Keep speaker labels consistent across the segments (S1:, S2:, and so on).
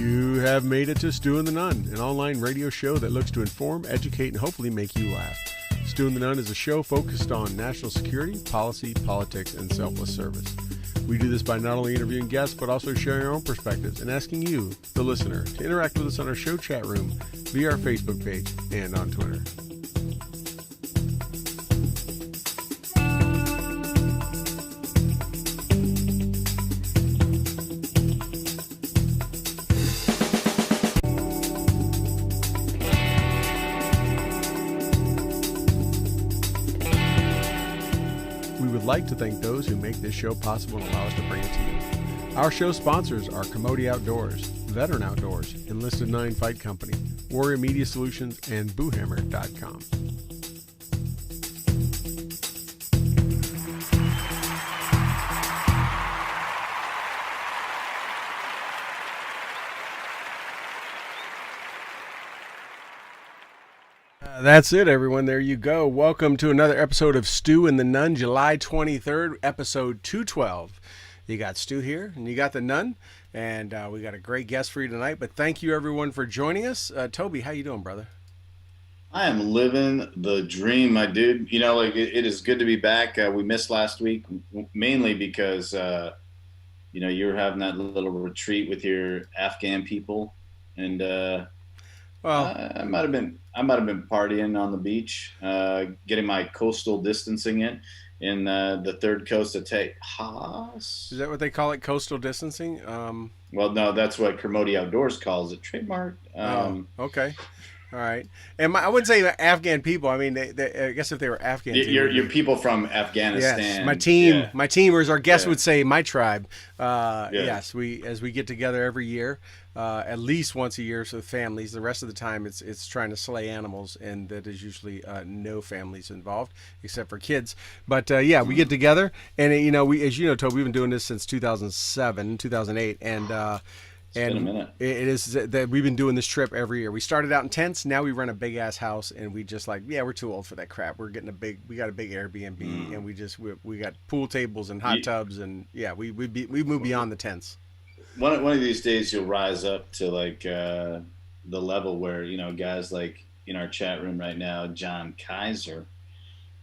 S1: You have made it to Stu and the Nunn, an online radio show that looks to inform, educate, and hopefully make you laugh. Stu and the Nunn is a show focused on national security, policy, politics, and selfless service. We do this by not only interviewing guests, but also sharing our own perspectives and asking you, the listener, to interact with us on our show chat room, via our Facebook page, and on Twitter. Like to thank those who make this show possible and allow us to bring it to you. Our show sponsors are Commodity Outdoors, Veteran Outdoors, Enlisted 9 Fight Company, Warrior Media Solutions, and Boohammer.com. That's it, everyone. There you go. Welcome to another episode of Stu and the Nunn, July 23rd, episode 212. You got Stu here, and you got the Nunn, and we got a great guest for you tonight. But thank you, everyone, for joining us. Toby, how you doing, brother?
S2: I am living the dream, my dude. You know, like it is good to be back. We missed last week, mainly because you know, you were having that little retreat with your Afghan people, and well, I might have been partying on the beach, getting my coastal distancing in the third coast of Tejas.
S1: Is that what they call it, coastal distancing?
S2: Well, no, that's what Commodity Outdoors calls it, trademark.
S1: Okay. All right. And I wouldn't say Afghan people. I mean, I guess if they were Afghan,
S2: your people from Afghanistan.
S1: Yes, my team, or as our guest would say, my tribe. Yes, as we get together every year, at least once a year with families. The rest of the time, it's trying to slay animals, and that is usually no families involved except for kids. But we get together, and you know, as you know, Toby, we've been doing this since 2007, 2008, and.
S2: It's been a minute.
S1: It is that we've been doing this trip every year. We started out in tents. Now we rent a big ass house, and we just we're too old for that crap. We got a big Airbnb, and we got pool tables and hot tubs, and we moved beyond the tents.
S2: One of these days you'll rise up to the level where, you know, guys like in our chat room right now, John Kaiser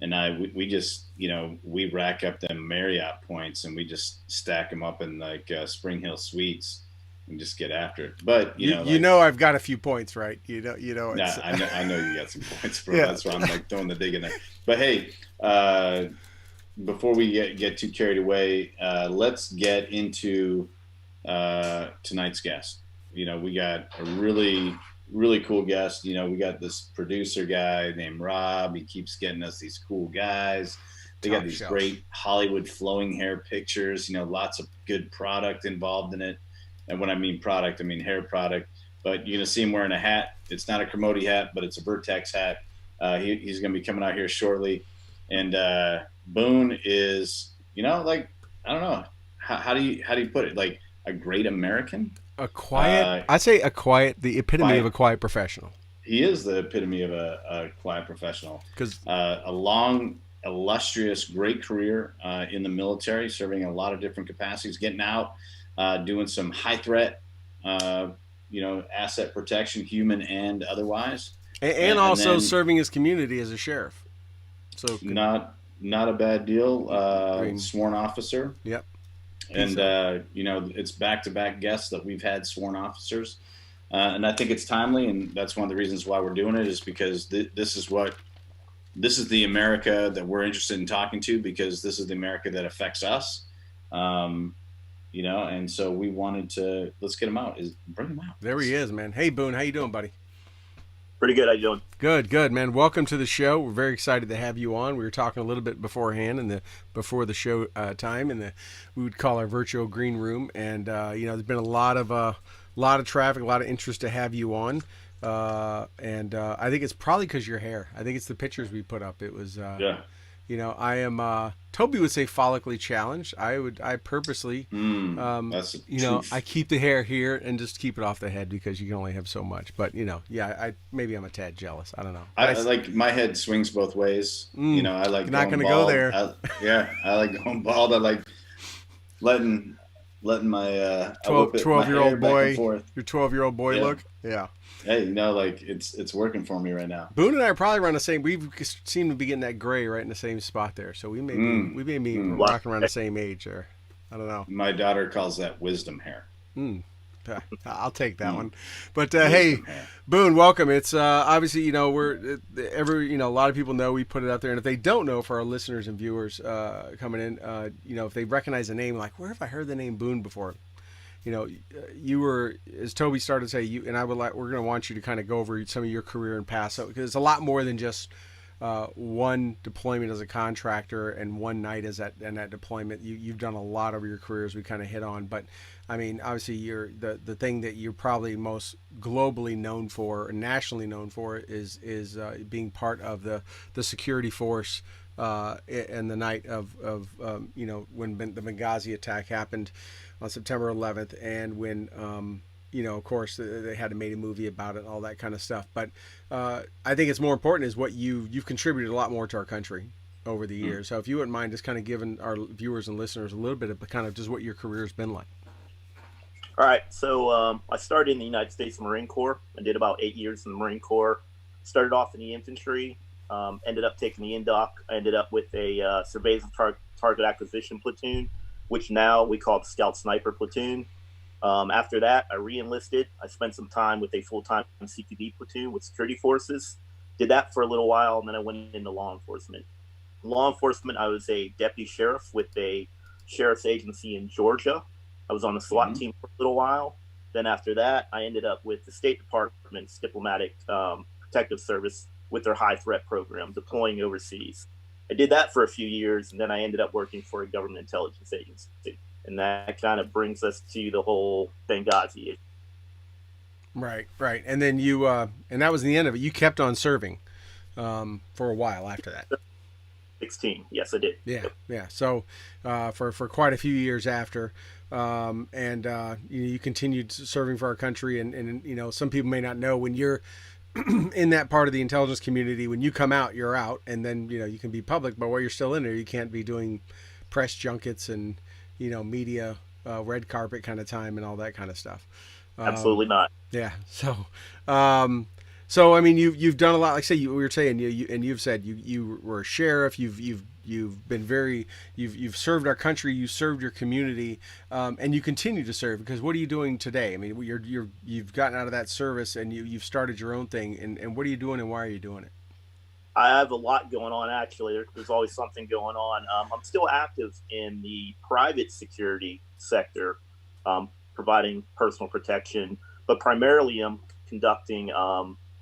S2: and we just, you know, we rack up them Marriott points and we just stack them up in Spring Hill Suites. And just get after it, but you know, I've
S1: got a few points, right? You know.
S2: It's... I know you got some points, bro. That's why I'm throwing the dig in there. But hey, before we get too carried away, let's get into tonight's guest. You know, we got a really, really cool guest. You know, we got this producer guy named Rob. He keeps getting us these cool guys. They got these great Hollywood flowing hair pictures. You know, lots of good product involved in it. And when I mean product, I mean hair product. But you're going to see him wearing a hat. It's not a Commodity hat, but it's a Vertex hat. He's going to be coming out here shortly. And Boone is, you know, I don't know. How do you put it? Like, a great American.
S1: I'd say the epitome
S2: Quiet.
S1: of a quiet professional.
S2: He is the epitome of a quiet professional.
S1: Because
S2: a long, illustrious, great career in the military, serving in a lot of different capacities, getting out, doing some high threat, asset protection, human and otherwise,
S1: and also then serving his community as a sheriff. So
S2: not a bad deal. Sworn officer.
S1: Yep.
S2: And it's back-to-back guests that we've had sworn officers. And I think it's timely, and that's one of the reasons why we're doing it, is because this is the America that we're interested in talking to, because this is the America that affects us. And so we wanted to, let's get him out, bring him out.
S1: There he is, man. Hey, Boon, how you doing, buddy?
S3: Pretty good. How you doing?
S1: Good, man. Welcome to the show. We're very excited to have you on. We were talking a little bit beforehand before the show time, we would call our virtual green room, and there's been a lot of traffic, a lot of interest to have you on, and I think it's probably because your hair. I think it's the pictures we put up. It was I am Toby would say follically challenged. I purposely I keep the hair here and just keep it off the head, because you can only have so much. But maybe I'm a tad jealous. I don't know.
S2: I like, my head swings both ways. I like,
S1: you're not going to go there.
S2: I like going bald. I like letting my
S1: 12-year-old boy, your 12-year-old boy look. Yeah.
S2: Hey, it's working for me right now.
S1: Boone and I are probably around the same. We seem to be getting that gray right in the same spot there. So we may be rocking around the same age there. I don't know.
S2: My daughter calls that wisdom hair.
S1: I'll take that one. But hey, Boone, welcome. It's obviously we're a lot of people know we put it out there, and if they don't know, for our listeners and viewers coming in, if they recognize the name, like, where have I heard the name Boone before? You were, as Toby started to say, we're going to want you to kind of go over some of your career and past, so, because it's a lot more than just one deployment as a contractor and one night as that deployment. You've done a lot over your career, as we kind of hit on. But I mean, obviously, you're the thing that you're probably most globally known for, or nationally known for, is being part of the security force in the night of when the Benghazi attack happened on September 11th, and when of course they had to make a movie about it and all that kind of stuff. But I think it's more important is what you've contributed a lot more to our country over the years. So if you wouldn't mind just kind of giving our viewers and listeners a little bit of kind of just what your career's been like.
S3: All right. So I started in the United States Marine Corps. I did about 8 years in the Marine Corps. Started off in the infantry, ended up taking the INDOC. I ended up with a surveillance target acquisition platoon, which now we call the Scout Sniper Platoon. After that, I re-enlisted. I spent some time with a full-time CTD platoon with security forces. Did that for a little while, and then I went into law enforcement. Law enforcement, I was a deputy sheriff with a sheriff's agency in Georgia. I was on the SWAT team for a little while. Then after that, I ended up with the State Department's Diplomatic Protective Service with their high threat program, deploying overseas. I did that for a few years, and then I ended up working for a government intelligence agency. And that kind of brings us to the whole Benghazi issue.
S1: Right. And then you, and that was the end of it. You kept on serving for a while after that.
S3: 16. Yes, I did.
S1: Yeah. So for quite a few years after, you continued serving for our country. And some people may not know, when you're in that part of the intelligence community, when you come out, you're out, and then you can be public, but while you're still in there, you can't be doing press junkets and media red carpet kind of time and all that kind of stuff.
S3: Absolutely not.
S1: Yeah. So I mean, you've done a lot. Like say we were saying, you've said you were a sheriff. You've been you've served our country. You served your community, and you continue to serve, because what are you doing today? I mean, you've gotten out of that service and you've started your own thing. And what are you doing, and why are you doing it?
S3: I have a lot going on, actually. There's always something going on. I'm still active in the private security sector, providing personal protection, but primarily I'm conducting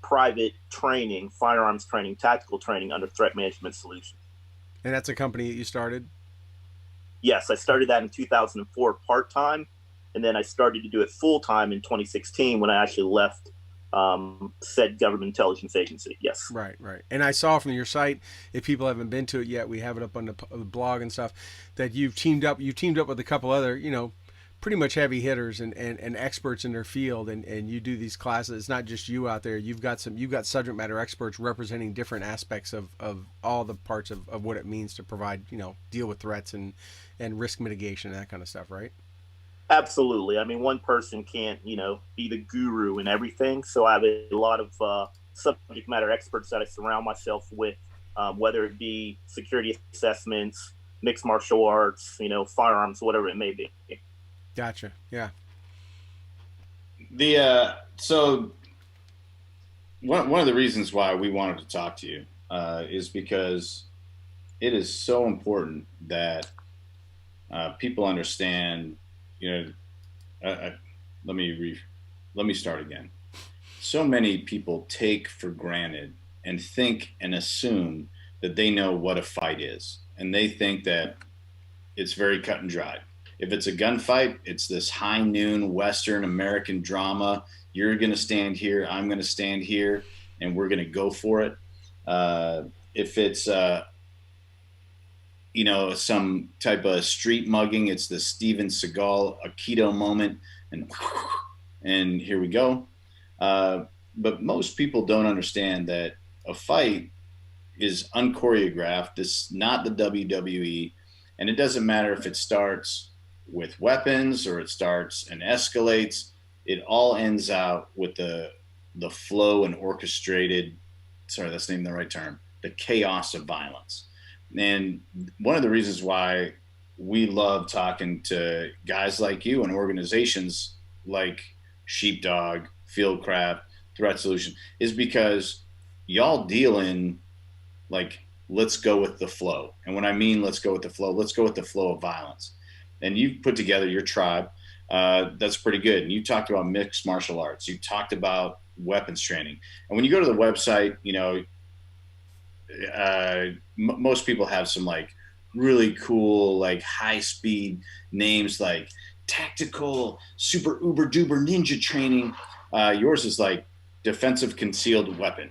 S3: private training, firearms training, tactical training under Threat Management Solutions.
S1: And that's a company that you started?
S3: Yes, I started that in 2004 part-time, and then I started to do it full-time in 2016 when I actually left said government intelligence agency. Yes.
S1: Right. And I saw from your site, if people haven't been to it yet, we have it up on the blog and stuff, that you've teamed up with a couple other, pretty much heavy hitters and experts in their field, and you do these classes. It's not just you out there. You've got subject matter experts representing different aspects of all the parts of what it means to provide, deal with threats and risk mitigation and that kind of stuff, right?
S3: Absolutely. I mean, one person can't, be the guru in everything. So I have a lot of subject matter experts that I surround myself with, whether it be security assessments, mixed martial arts, firearms, whatever it may be.
S1: Gotcha. Yeah.
S2: So one of the reasons why we wanted to talk to you is because it is so important that people understand. Let me start again. So many people take for granted and think and assume that they know what a fight is, and they think that it's very cut and dried. If it's a gunfight, it's this high noon Western American drama. You're going to stand here, I'm going to stand here, and we're going to go for it. If it's, some type of street mugging, it's the Steven Seagal Aikido moment, and here we go. But most people don't understand that a fight is unchoreographed. It's not the WWE, and it doesn't matter if it starts with weapons or it starts and escalates. It all ends out with the flow and orchestrated, sorry, that's not even the right term, the chaos of violence. And one of the reasons why we love talking to guys like you and organizations like Sheepdog, Fieldcraft, Threat Solution is because y'all deal in let's go with the flow. And when I mean let's go with the flow of violence. And you've put together your tribe. That's pretty good. And you talked about mixed martial arts. You talked about weapons training. And when you go to the website, most people have some really cool, high speed names like tactical super uber duper ninja training. Yours is defensive concealed weapon,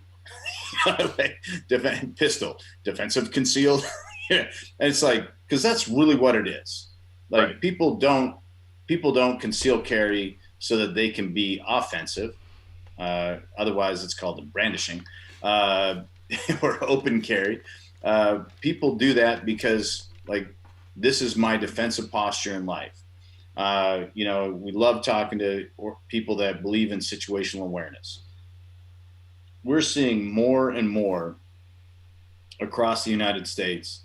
S2: pistol, defensive concealed. And it's because that's really what it is.
S3: Right.
S2: People don't conceal carry so that they can be offensive. Otherwise it's called brandishing, or open carry. People do that because this is my defensive posture in life. We love talking to people that believe in situational awareness. We're seeing more and more across the United States,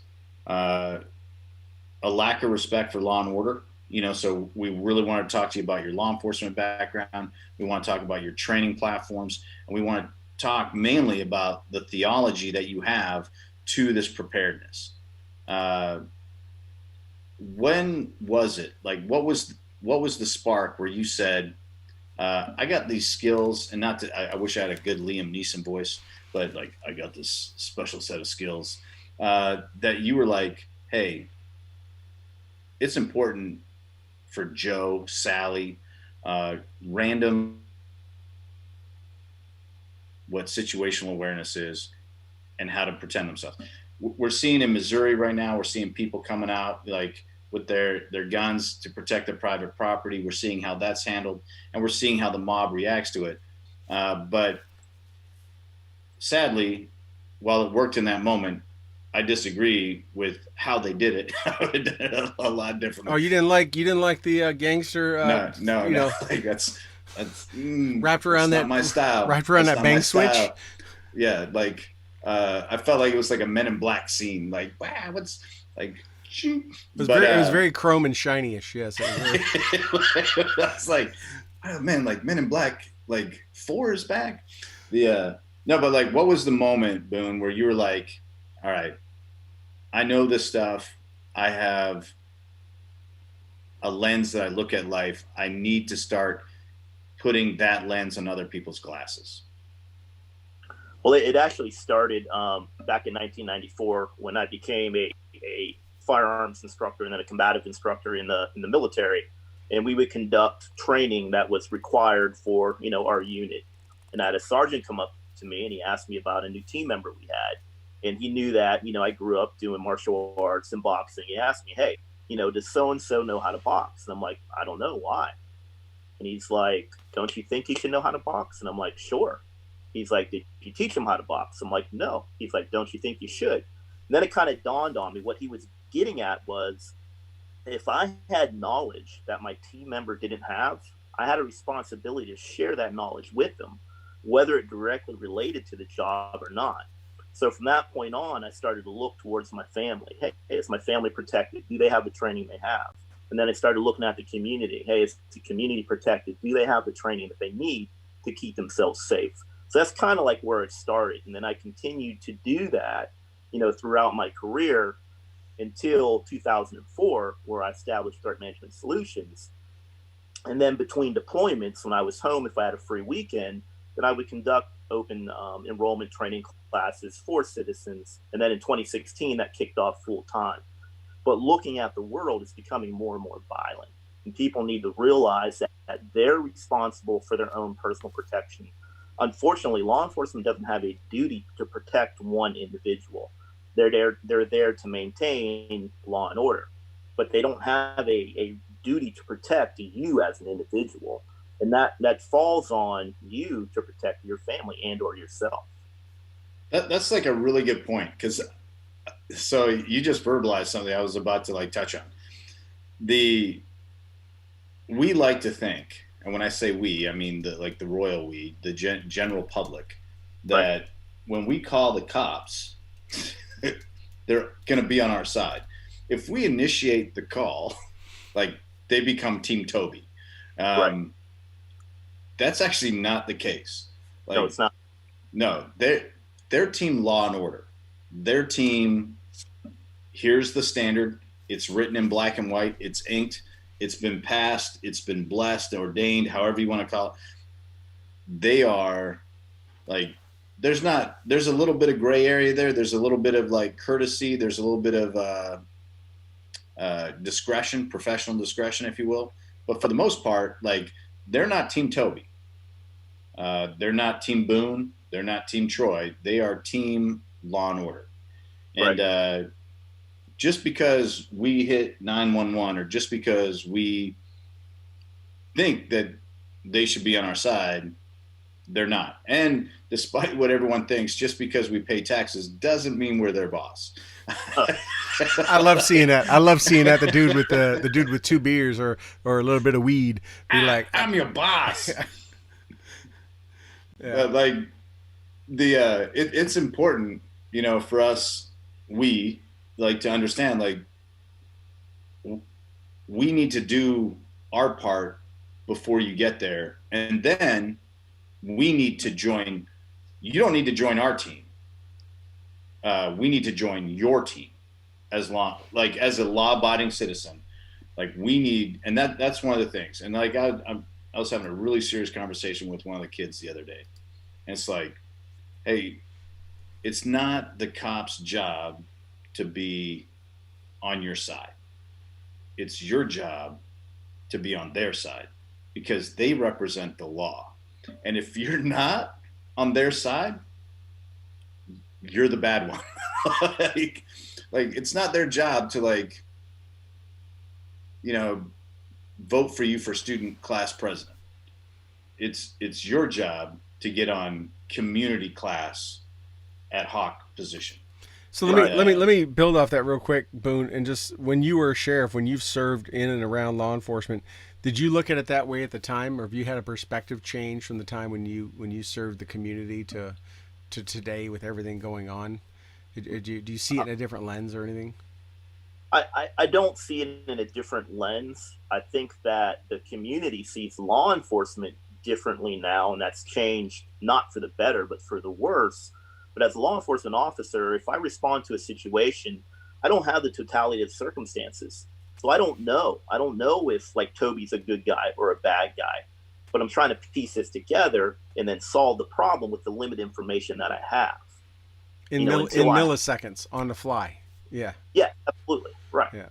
S2: a lack of respect for law and order. So we really want to talk to you about your law enforcement background. We want to talk about your training platforms, and we want to talk mainly about the theology that you have to this preparedness. When was it? What was the spark where you said, I got these skills, and I wish I had a good Liam Neeson voice, but I got this special set of skills, that you were hey, it's important for Joe, Sally, random, what situational awareness is and how to protect themselves. We're seeing in Missouri right now, we're seeing people coming out with their guns to protect their private property. We're seeing how that's handled, and we're seeing how the mob reacts to it. But sadly, while it worked in that moment, I disagree with how they did it. I would have done it a lot differently.
S1: Oh, you didn't like the gangster?
S2: No. That's
S1: wrapped around
S2: that my style.
S1: Wrapped around that bang switch.
S2: Yeah, I felt like it was a Men in Black scene. Wow, what's
S1: It was very chrome and shiny-ish. Yes, it was very...
S2: I was oh man, Men in Black 4 is back. No, but what was the moment, Boone, where you were all right, I know this stuff. I have a lens that I look at life. I need to start putting that lens on other people's glasses.
S3: Well, it actually started back in 1994 when I became a firearms instructor and then a combative instructor in the military. And we would conduct training that was required for, our unit. And I had a sergeant come up to me and he asked me about a new team member we had. And he knew that, I grew up doing martial arts and boxing. He asked me, hey, does so-and-so know how to box? And I'm like, I don't know, why? And he's like, don't you think he should know how to box? And I'm like, sure. He's like, did you teach him how to box? I'm like, no. He's like, don't you think you should? And then it kind of dawned on me what he was getting at was, if I had knowledge that my team member didn't have, I had a responsibility to share that knowledge with them, whether it directly related to the job or not. So from that point on, I started to look towards my family. Hey, is my family protected? Do they have the training they have? And then I started looking at the community. Hey, is the community protected? Do they have the training that they need to keep themselves safe? So that's kind of like where it started. And then I continued to do that, throughout my career until 2004, where I established Threat Management Solutions. And then between deployments, when I was home, if I had a free weekend, then I would conduct open enrollment training classes for citizens. And then in 2016, that kicked off full time. But looking at the world is becoming more and more violent. And people need to realize that they're responsible for their own personal protection. Unfortunately, law enforcement doesn't have a duty to protect one individual. They're there to maintain law and order, but they don't have a duty to protect you as an individual. And that falls on you to protect your family and or yourself.
S2: That's like a really good point, because so you just verbalized something I was about to touch on. We like to think, and when I say we, I mean the royal we, the general public, that right, when we call the cops, they're going to be on our side. If we initiate the call, they become Team Toby.
S3: Right.
S2: That's actually not the case.
S3: No, it's not.
S2: No, they're Team Law and Order. Their team, here's the standard. It's written in black and white. It's inked. It's been passed. It's been blessed, ordained, however you want to call it. They are there's a little bit of gray area there. There's a little bit of courtesy. There's a little bit of discretion, professional discretion, if you will. But for the most part, they're not Team Toby. They're not Team Boone. They're not Team Troy. They are Team Law and Order. And right, just because we hit 911 or just because we think that they should be on our side, they're not. And despite what everyone thinks, just because we pay taxes doesn't mean we're their boss.
S1: I love seeing that. I love seeing that. The dude with 2 beers or a little bit of weed be like,
S2: I'm your boss.
S1: Yeah.
S2: But it's important, for us, we to understand, we need to do our part before you get there. And then we need to join. You don't need to join our team. We need to join your team as a law-abiding citizen. We need, and that's one of the things. And I was having a really serious conversation with one of the kids the other day, and it's hey, it's not the cop's job to be on your side. It's your job to be on their side, because they represent the law. And if you're not on their side, you're the bad one. It's not their job to vote for you for student class president. It's your job to get on community class ad hoc position.
S1: So let me build off that real quick, Boone. And just when you were a sheriff, when you've served in and around law enforcement, did you look at it that way at the time, or have you had a perspective change from the time when you served the community to today with everything going on? Do you see it in a different lens or anything?
S3: I don't see it in a different lens. I think that the community sees law enforcement differently now, and that's changed not for the better, but for the worse. But as a law enforcement officer, if I respond to a situation, I don't have the totality of circumstances. So I don't know. I don't know if Toby's a good guy or a bad guy, but I'm trying to piece this together and then solve the problem with the limited information that I have.
S1: In milliseconds on the fly. Yeah.
S3: Yeah, absolutely. Right.
S1: Yeah.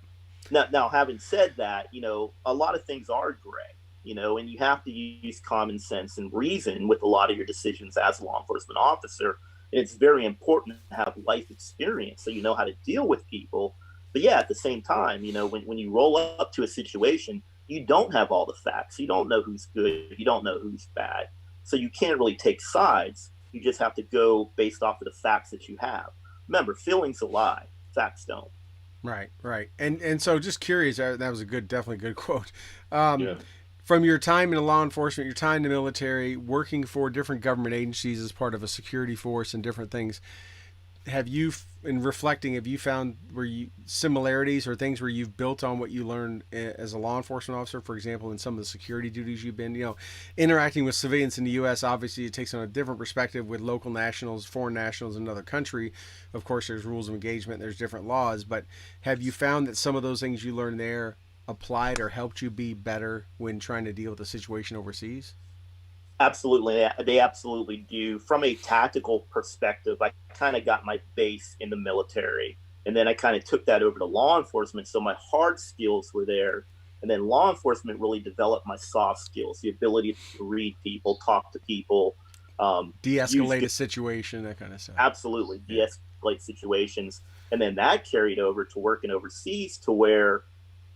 S3: Now, having said that, a lot of things are gray, and you have to use common sense and reason with a lot of your decisions as a law enforcement officer. And it's very important to have life experience so you know how to deal with people But yeah, at the same time, when you roll up to a situation, you don't have all the facts. You don't know who's good. You don't know who's bad. So you can't really take sides. You just have to go based off of the facts that you have. Remember, feelings a lie, facts don't.
S1: Right, right. And so just curious, that was a definitely good quote. Um,
S2: Yeah.
S1: from your time in law enforcement, your time in the military, working for different government agencies as part of a security force and different things, in reflecting, have you found similarities or things where you've built on what you learned as a law enforcement officer, for example, in some of the security duties you've been, interacting with civilians in the U.S., obviously it takes on a different perspective with local nationals, foreign nationals in another country. Of course, there's rules of engagement, there's different laws, but have you found that some of those things you learned there applied or helped you be better when trying to deal with a situation overseas?
S3: Absolutely. They absolutely do. From a tactical perspective, I kind of got my base in the military, and then I kind of took that over to law enforcement. So my hard skills were there. And then law enforcement really developed my soft skills, the ability to read people, talk to people,
S1: De-escalate a situation, that kind of stuff.
S3: absolutely de-escalate situations. And then that carried over to working overseas to where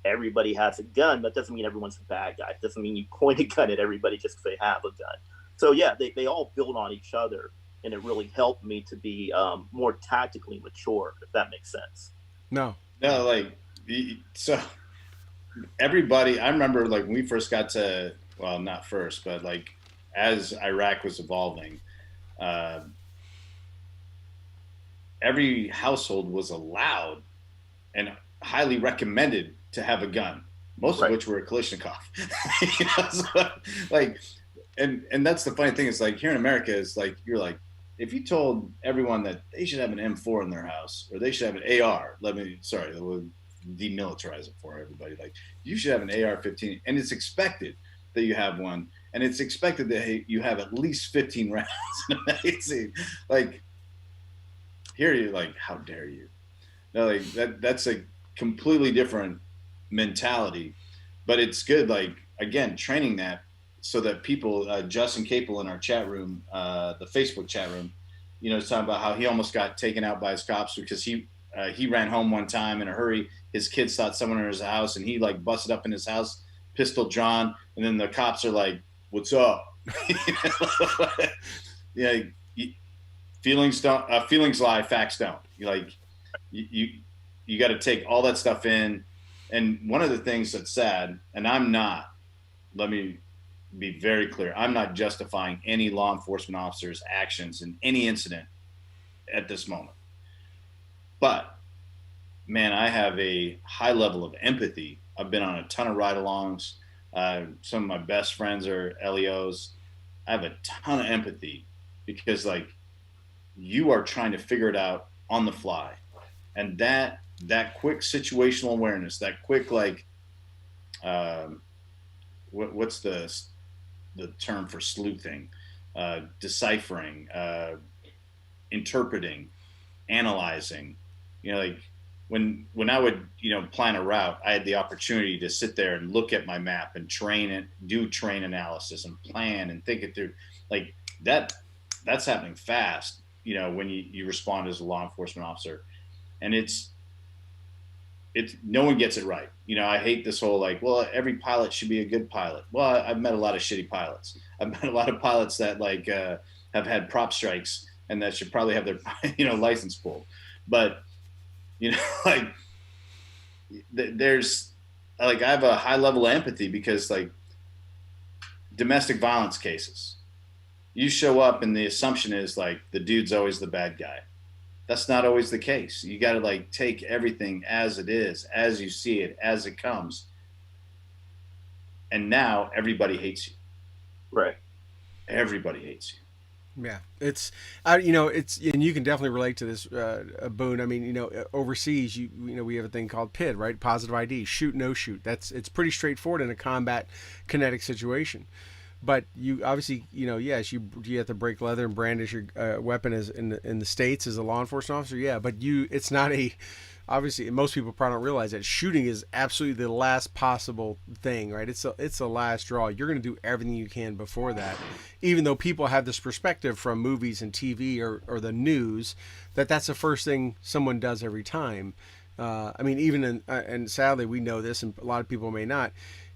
S3: everybody has a gun. That doesn't mean everyone's a bad guy. It doesn't mean you point a gun at everybody just because they have a gun. So yeah, they all build on each other, and it really helped me to be more tactically mature, if that makes sense.
S1: No.
S2: No, like, so everybody, I remember like when we first got to, well, not first, but like as Iraq was evolving, uh, every household was allowed and highly recommended to have a gun, most of which were a Kalashnikov. So, like, and that's the funny thing is like here in America is like, you're like, if you told everyone that they should have an M4 in their house or they should have an AR, we'll demilitarize it for everybody. Like, you should have an AR-15, and it's expected that you have one, and it's expected that you have at least 15 rounds in a magazine. Like, here you're like, how dare you? No, like that's a completely different mentality, but it's good. Like, again, training that so that people, Justin Capel in our chat room, the Facebook chat room, is talking about how he almost got taken out by his cops because he ran home one time in a hurry. His kids thought someone in his house, and he like busted up in his house, pistol drawn, and then the cops are like, "What's up?" Yeah, feelings lie, facts don't. You got to take all that stuff in. And one of the things that's sad, and let me be very clear, I'm not justifying any law enforcement officer's actions in any incident at this moment. But man, I have a high level of empathy. I've been on a ton of ride-alongs. Some of my best friends are LEOs. I have a ton of empathy because like you are trying to figure it out on the fly. And that quick situational awareness, that quick, like, what's the term for sleuthing, deciphering, interpreting, analyzing, like when I would, plan a route, I had the opportunity to sit there and look at my map and do train analysis and plan and think it through. Like that's happening fast, when you respond as a law enforcement officer. And it's no one gets it right. I hate this whole like, well, every pilot should be a good pilot. Well, I've met a lot of shitty pilots. I've met a lot of pilots that like have had prop strikes and that should probably have their license pulled. But like there's like I have a high level of empathy because like domestic violence cases, you show up and the assumption is like the dude's always the bad guy. That's not always the case. You got to like take everything as it is, as you see it, as it comes. And now everybody hates you.
S3: Right.
S2: Everybody hates you.
S1: Yeah, it's and you can definitely relate to this, Boone. I mean, overseas, we have a thing called PID, right? Positive ID, shoot, no shoot. It's pretty straightforward in a combat kinetic situation. But you obviously, yes, you have to break leather and brandish your weapon as in the States as a law enforcement officer. Yeah, but it's not obviously most people probably don't realize that shooting is absolutely the last possible thing, right? It's the last draw. You're going to do everything you can before that, even though people have this perspective from movies and TV or the news that's the first thing someone does every time. I mean, even in, and sadly we know this, and a lot of people may not,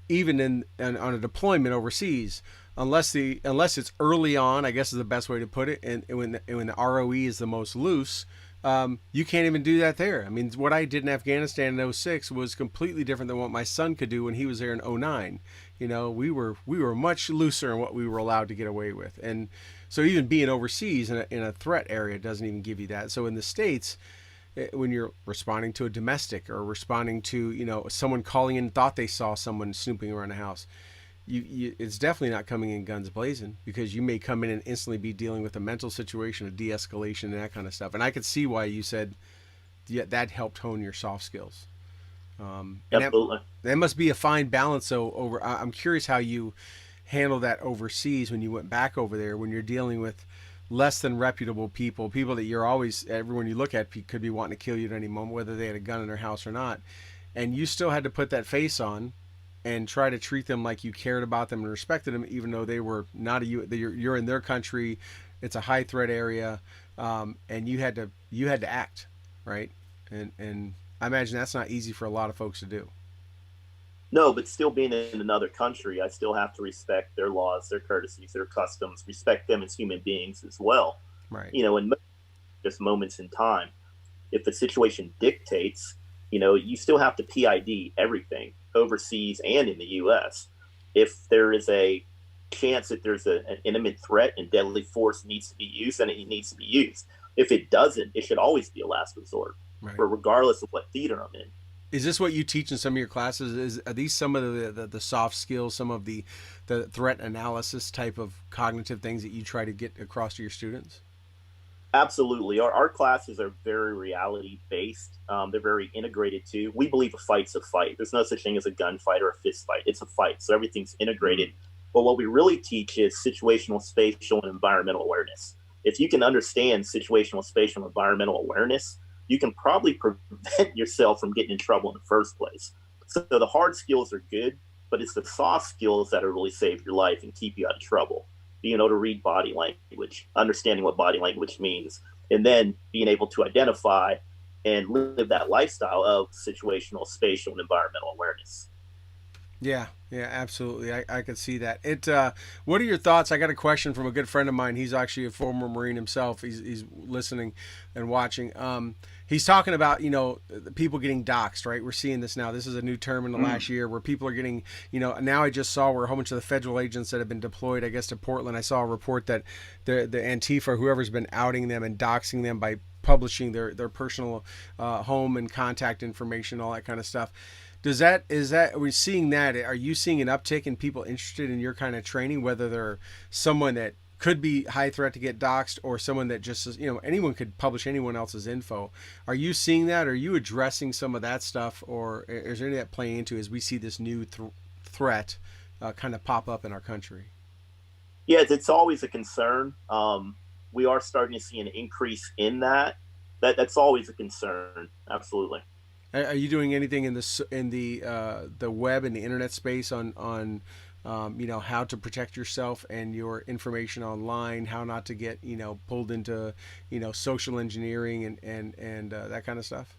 S1: even on a deployment overseas, unless it's early on, I guess is the best way to put it, and when the ROE is the most loose, you can't even do that there. I mean, what I did in Afghanistan in '06 was completely different than what my son could do when he was there in '09. You know, we were much looser in what we were allowed to get away with, and so even being overseas in a threat area doesn't even give you that. So in the States, when you're responding to a domestic or responding to, you know, someone calling in, thought they saw someone snooping around the house, it's definitely not coming in guns blazing, because you may come in and instantly be dealing with a mental situation, a de-escalation, and that kind of stuff. And I could see why you said that helped hone your soft skills.
S3: Absolutely.
S1: That must be a fine balance. So I'm curious how you handle that overseas when you went back over there, when you're dealing with less than reputable people that you're always, everyone you look at could be wanting to kill you at any moment, whether they had a gun in their house or not. And you still had to put that face on and try to treat them like you cared about them and respected them, even though they were not you're in their country. It's a high threat area. And you had to act right. And I imagine that's not easy for a lot of folks to do.
S3: No, but still being in another country, I still have to respect their laws, their courtesies, their customs, respect them as human beings as well.
S1: Right.
S3: You know, in just moments in time, if the situation dictates, you know, you still have to PID everything overseas and in the U.S. If there is a chance that there's an imminent threat and deadly force needs to be used, then it needs to be used. If it doesn't, it should always be a last resort, right, regardless of what theater I'm in.
S1: Is this what you teach in some of your classes? Are these some of the soft skills, some of the threat analysis type of cognitive things that you try to get across to your students?
S3: Absolutely. Our classes are very reality based. They're very integrated too. We believe a fight's a fight. There's no such thing as a gunfight or a fist fight. It's a fight. So everything's integrated. But what we really teach is situational, spatial, and environmental awareness. If you can understand situational, spatial, and environmental awareness, you can probably prevent yourself from getting in trouble in the first place. So the hard skills are good, but it's the soft skills that will really save your life and keep you out of trouble. Being able to read body language, understanding what body language means, and then being able to identify and live that lifestyle of situational, spatial, and environmental awareness.
S1: Yeah, absolutely. I could see that. What are your thoughts? I got a question from a good friend of mine. He's actually a former Marine himself. He's listening and watching. He's talking about, you know, people getting doxxed, right? We're seeing this now. This is a new term in the last year where people are getting, you know, now I just saw where a whole bunch of the federal agents that have been deployed, I guess, to Portland, I saw a report that the Antifa, whoever's been outing them and doxing them by publishing their personal home and contact information, all that kind of stuff. Are we seeing that? Are you seeing an uptick in people interested in your kind of training, whether they're someone that could be high threat to get doxxed or someone that just, you know, anyone could publish anyone else's info? Are you seeing that? Are you addressing some of that stuff, or is there any of that playing into as we see this new threat kind of pop up in our country?
S3: Yeah, it's always a concern. We are starting to see an increase in that. That's always a concern. Absolutely.
S1: Are you doing anything in the web and the internet space on you know, how to protect yourself and your information online, how not to get, you know, pulled into, you know, social engineering and that kind of stuff?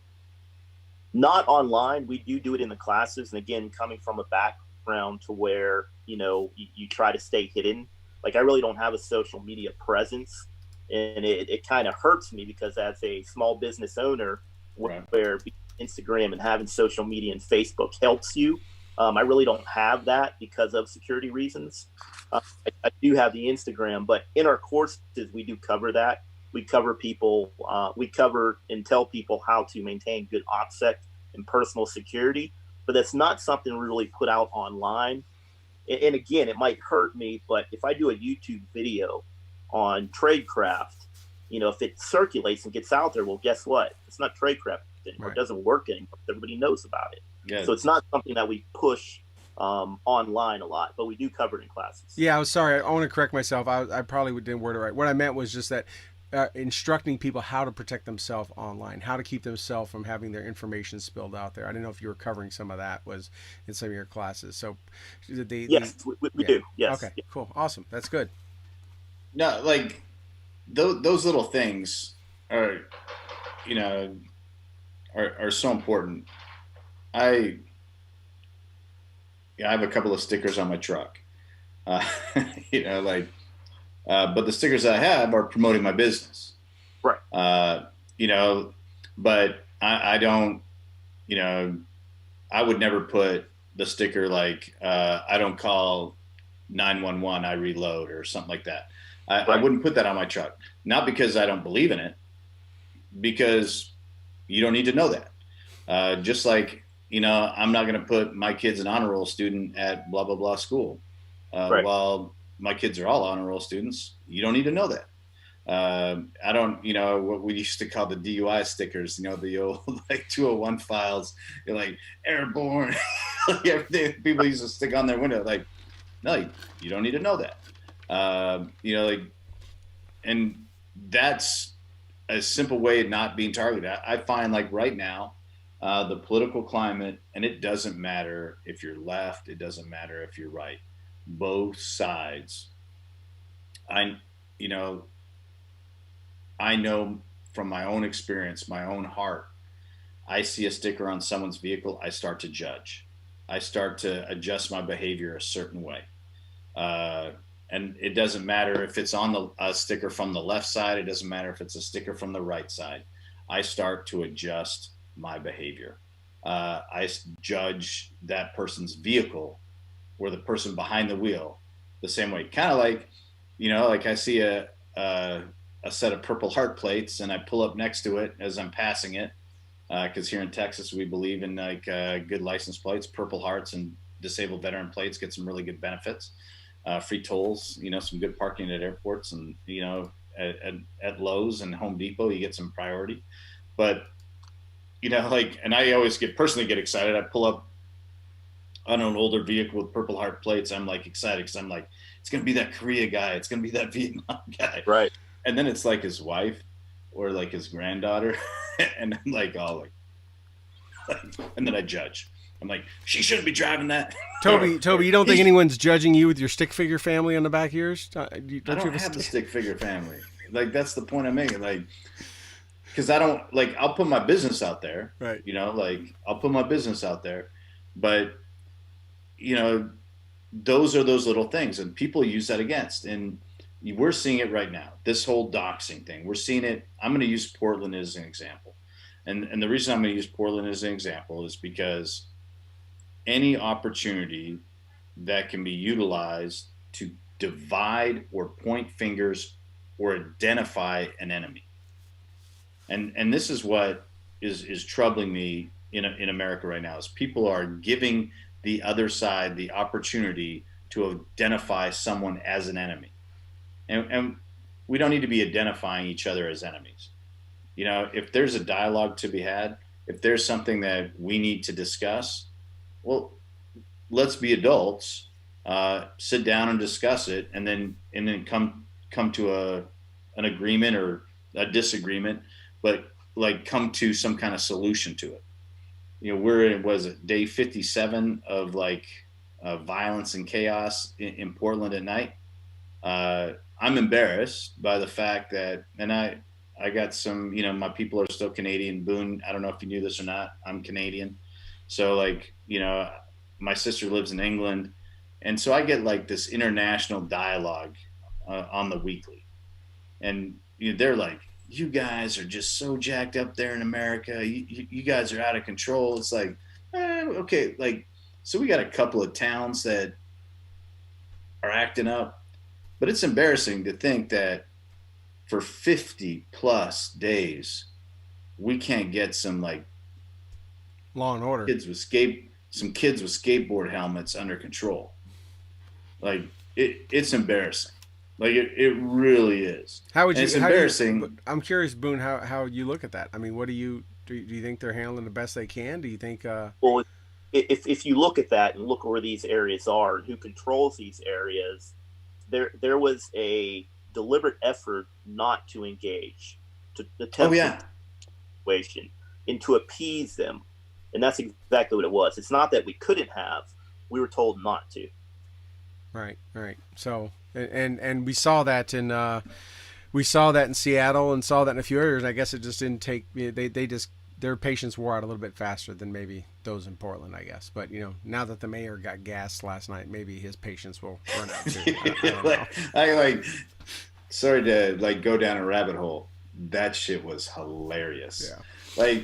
S3: Not online. We do it in the classes. And again, coming from a background to where, you know, you try to stay hidden. Like, I really don't have a social media presence, and it kind of hurts me because as a small business owner, right, where Instagram and having social media and Facebook helps you, I really don't have that because of security reasons. I do have the Instagram, but in our courses, we do cover that. We cover people, we cover and tell people how to maintain good OPSEC and personal security, but that's not something we really put out online. And again, it might hurt me, but if I do a YouTube video on tradecraft, you know, if it circulates and gets out there, well, guess what? It's not tradecraft anymore. Right. It doesn't work anymore. Everybody knows about it. Yeah. So it's not something that we push online a lot, but we do cover it in classes.
S1: Yeah, I was sorry. I want to correct myself. I probably didn't word it right. What I meant was just that instructing people how to protect themselves online, how to keep themselves from having their information spilled out there. I didn't know if you were covering some of that was in some of your classes. So
S3: yes, we do. Yes.
S1: Okay, cool. Awesome. That's good.
S2: No, like those little things are, you know, are so important. I have a couple of stickers on my truck, uh, you know, like, but the stickers I have are promoting my business,
S3: Right.
S2: You know, but I don't, you know, I would never put the sticker like, I don't call 911, I reload or something like that. I wouldn't put that on my truck, not because I don't believe in it, because you don't need to know that. Just like, you know, I'm not going to put my kid's an honor roll student at blah, blah, blah school. While my kids are all honor roll students, you don't need to know that. I don't, you know, what we used to call the DUI stickers, you know, the old like 201 files, you're like airborne, like everything people used to stick on their window. Like, no, you don't need to know that. You know, like, and that's a simple way of not being targeted. I find like right now, the political climate, and it doesn't matter if you're left, it doesn't matter if you're right, both sides. You know, I know from my own experience, my own heart, I see a sticker on someone's vehicle, I start to judge. I start to adjust my behavior a certain way. And it doesn't matter if it's on a sticker from the left side. It doesn't matter if it's a sticker from the right side. I start to adjust my behavior. I judge that person's vehicle or the person behind the wheel the same way. Kind of like, you know, like I see a set of Purple Heart plates and I pull up next to it as I'm passing it. Because here in Texas, we believe in like good license plates, Purple Hearts, and disabled veteran plates get some really good benefits. Free tolls, you know, some good parking at airports, and, you know, at Lowe's and Home Depot, you get some priority. But, you know, like, and I always personally get excited. I pull up on an older vehicle with Purple Heart plates. I'm like excited because I'm like, it's going to be that Korea guy. It's going to be that Vietnam guy.
S3: Right.
S2: And then it's like his wife or like his granddaughter. And I'm like, all like, and then I judge. I'm like, she shouldn't be driving that.
S1: Toby, you don't think anyone's judging you with your stick figure family on the back of yours?
S2: I don't have the stick figure family. Like, that's the point I'm making. Like, because I don't, like, I'll put my business out there.
S1: Right.
S2: You know, like, I'll put my business out there. But, you know, those are those little things. And people use that against. And we're seeing it right now. This whole doxing thing. We're seeing it. I'm going to use Portland as an example. And the reason I'm going to use Portland as an example is because any opportunity that can be utilized to divide or point fingers or identify an enemy. And this is what is troubling me in America right now, is people are giving the other side the opportunity to identify someone as an enemy. And we don't need to be identifying each other as enemies. You know, if there's a dialogue to be had, if there's something that we need to discuss, well, let's be adults, sit down and discuss it, and then come to an agreement or a disagreement, but like come to some kind of solution to it. You know, we're in, was it day 57 of like violence and chaos in Portland at night. I'm embarrassed by the fact that, and I got some, you know, my people are still Canadian. Boone, I don't know if you knew this or not, I'm Canadian. So like, you know, my sister lives in England. And so I get like this international dialogue on the weekly. And you know, they're like, you guys are just so jacked up there in America. You guys are out of control. It's like, okay. Like, so we got a couple of towns that are acting up, but it's embarrassing to think that for 50 plus days, we can't get some like
S1: law and order
S2: kids with skateboard helmets under control. Like it's embarrassing. Like it really is.
S1: How would you?
S2: It's embarrassing.
S1: I'm curious, Boone, how you look at that. I mean, what do you think they're handling the best they can? Do you think?
S3: Well, if you look at that and look where these areas are and who controls these areas, there was a deliberate effort not to engage, to attempt situation and to appease them, and that's exactly what it was. It's not that we couldn't have; we were told not to.
S1: Right. So, and we saw that in Seattle and saw that in a few areas. I guess it just didn't take. They just their patience wore out a little bit faster than maybe those in Portland, I guess. But now that the mayor got gassed last night, maybe his patience will run out too. I don't know.
S2: I sorry to go down a rabbit hole. That shit was hilarious.
S1: Yeah.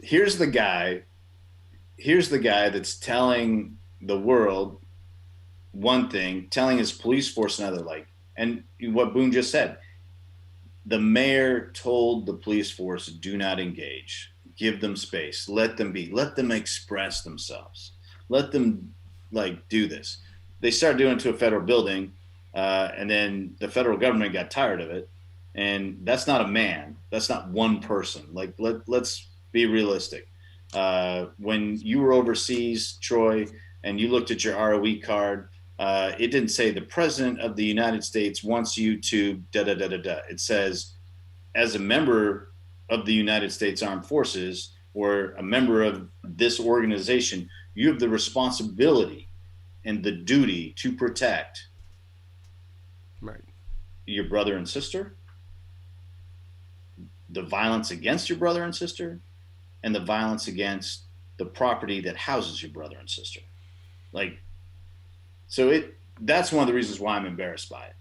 S2: Here's the guy that's telling the world one thing, telling his police force another, and what Boone just said. The mayor told the police force, do not engage, give them space, let them be, let them express themselves, let them do this. They started doing it to a federal building, and then the federal government got tired of it. And that's not a man. That's not one person. Let's be realistic. When you were overseas, Troy, and you looked at your ROE card, it didn't say the president of the United States wants you to da-da-da-da-da. It says, as a member of the United States Armed Forces or a member of this organization, you have the responsibility and the duty to protect your brother and sister, the violence against your brother and sister, and the violence against the property that houses your brother and sister. So that's one of the reasons why I'm embarrassed by it.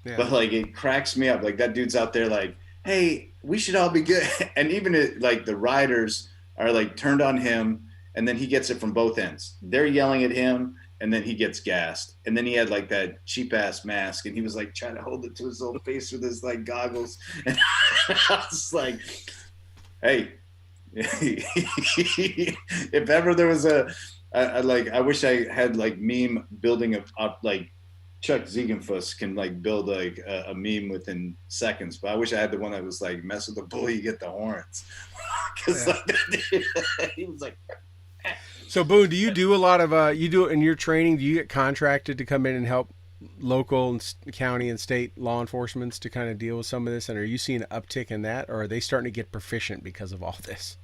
S2: Yeah. But it cracks me up. That dude's out there hey, we should all be good. And even the riders are turned on him, and then he gets it from both ends. They're yelling at him, and then he gets gassed. And then he had that cheap ass mask, and he was trying to hold it to his old face with his goggles. And I was hey, if ever there was I wish I had meme building up Chuck Ziegenfuss can build a meme within seconds, but I wish I had the one that was mess with the bull, you get the horns. Because he was
S1: So Boone, do you do a lot of you do it in your training? Do you get contracted to come in and help local and county and state law enforcement to kind of deal with some of this? And are you seeing an uptick in that, or are they starting to get proficient because of all this?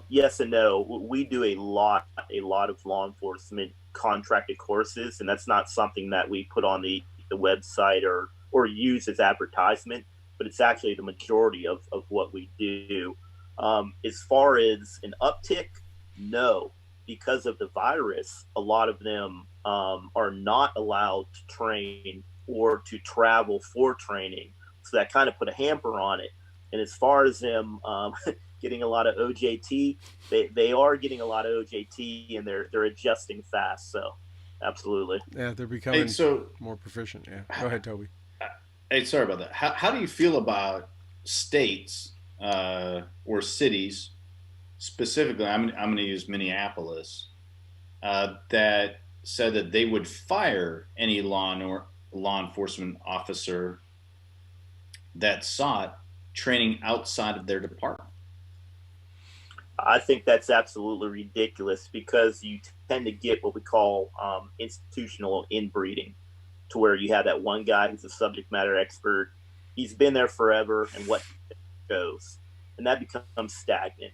S3: Yes and no. We do a lot of law enforcement contracted courses, and that's not something that we put on the website or use as advertisement, but it's actually the majority of what we do. As far as an uptick, no, because of the virus, a lot of them are not allowed to train or to travel for training. So that kind of put a hamper on it. And as far as them getting a lot of OJT, they are getting a lot of OJT, and they're adjusting fast. So absolutely.
S1: Yeah, they're becoming more proficient. Yeah. Go ahead, Toby.
S2: Hey, sorry about that. How do you feel about states or cities, specifically, I'm going to use Minneapolis, that said that they would fire any law enforcement officer that sought training outside of their department?
S3: I think that's absolutely ridiculous, because you tend to get what we call institutional inbreeding, to where you have that one guy who's a subject matter expert. He's been there forever, and what goes, and that becomes stagnant.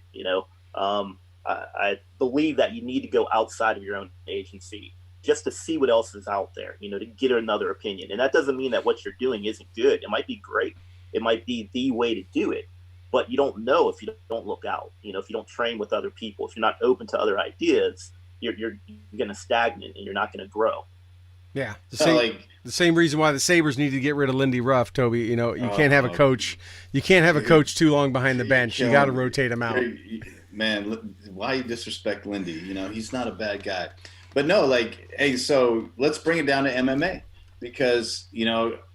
S3: I believe that you need to go outside of your own agency just to see what else is out there, to get another opinion. And that doesn't mean that what you're doing isn't good. It might be great. It might be the way to do it, but you don't know if you don't look out. If you don't train with other people, if you're not open to other ideas, you're going to stagnate and you're not going to grow.
S1: Yeah, the same reason why the Sabres need to get rid of Lindy Ruff, Toby. You can't have a coach. You can't have a coach too long behind the bench. You got to rotate him out.
S2: Man, why you disrespect Lindy? He's not a bad guy. But no, hey, so let's bring it down to MMA, because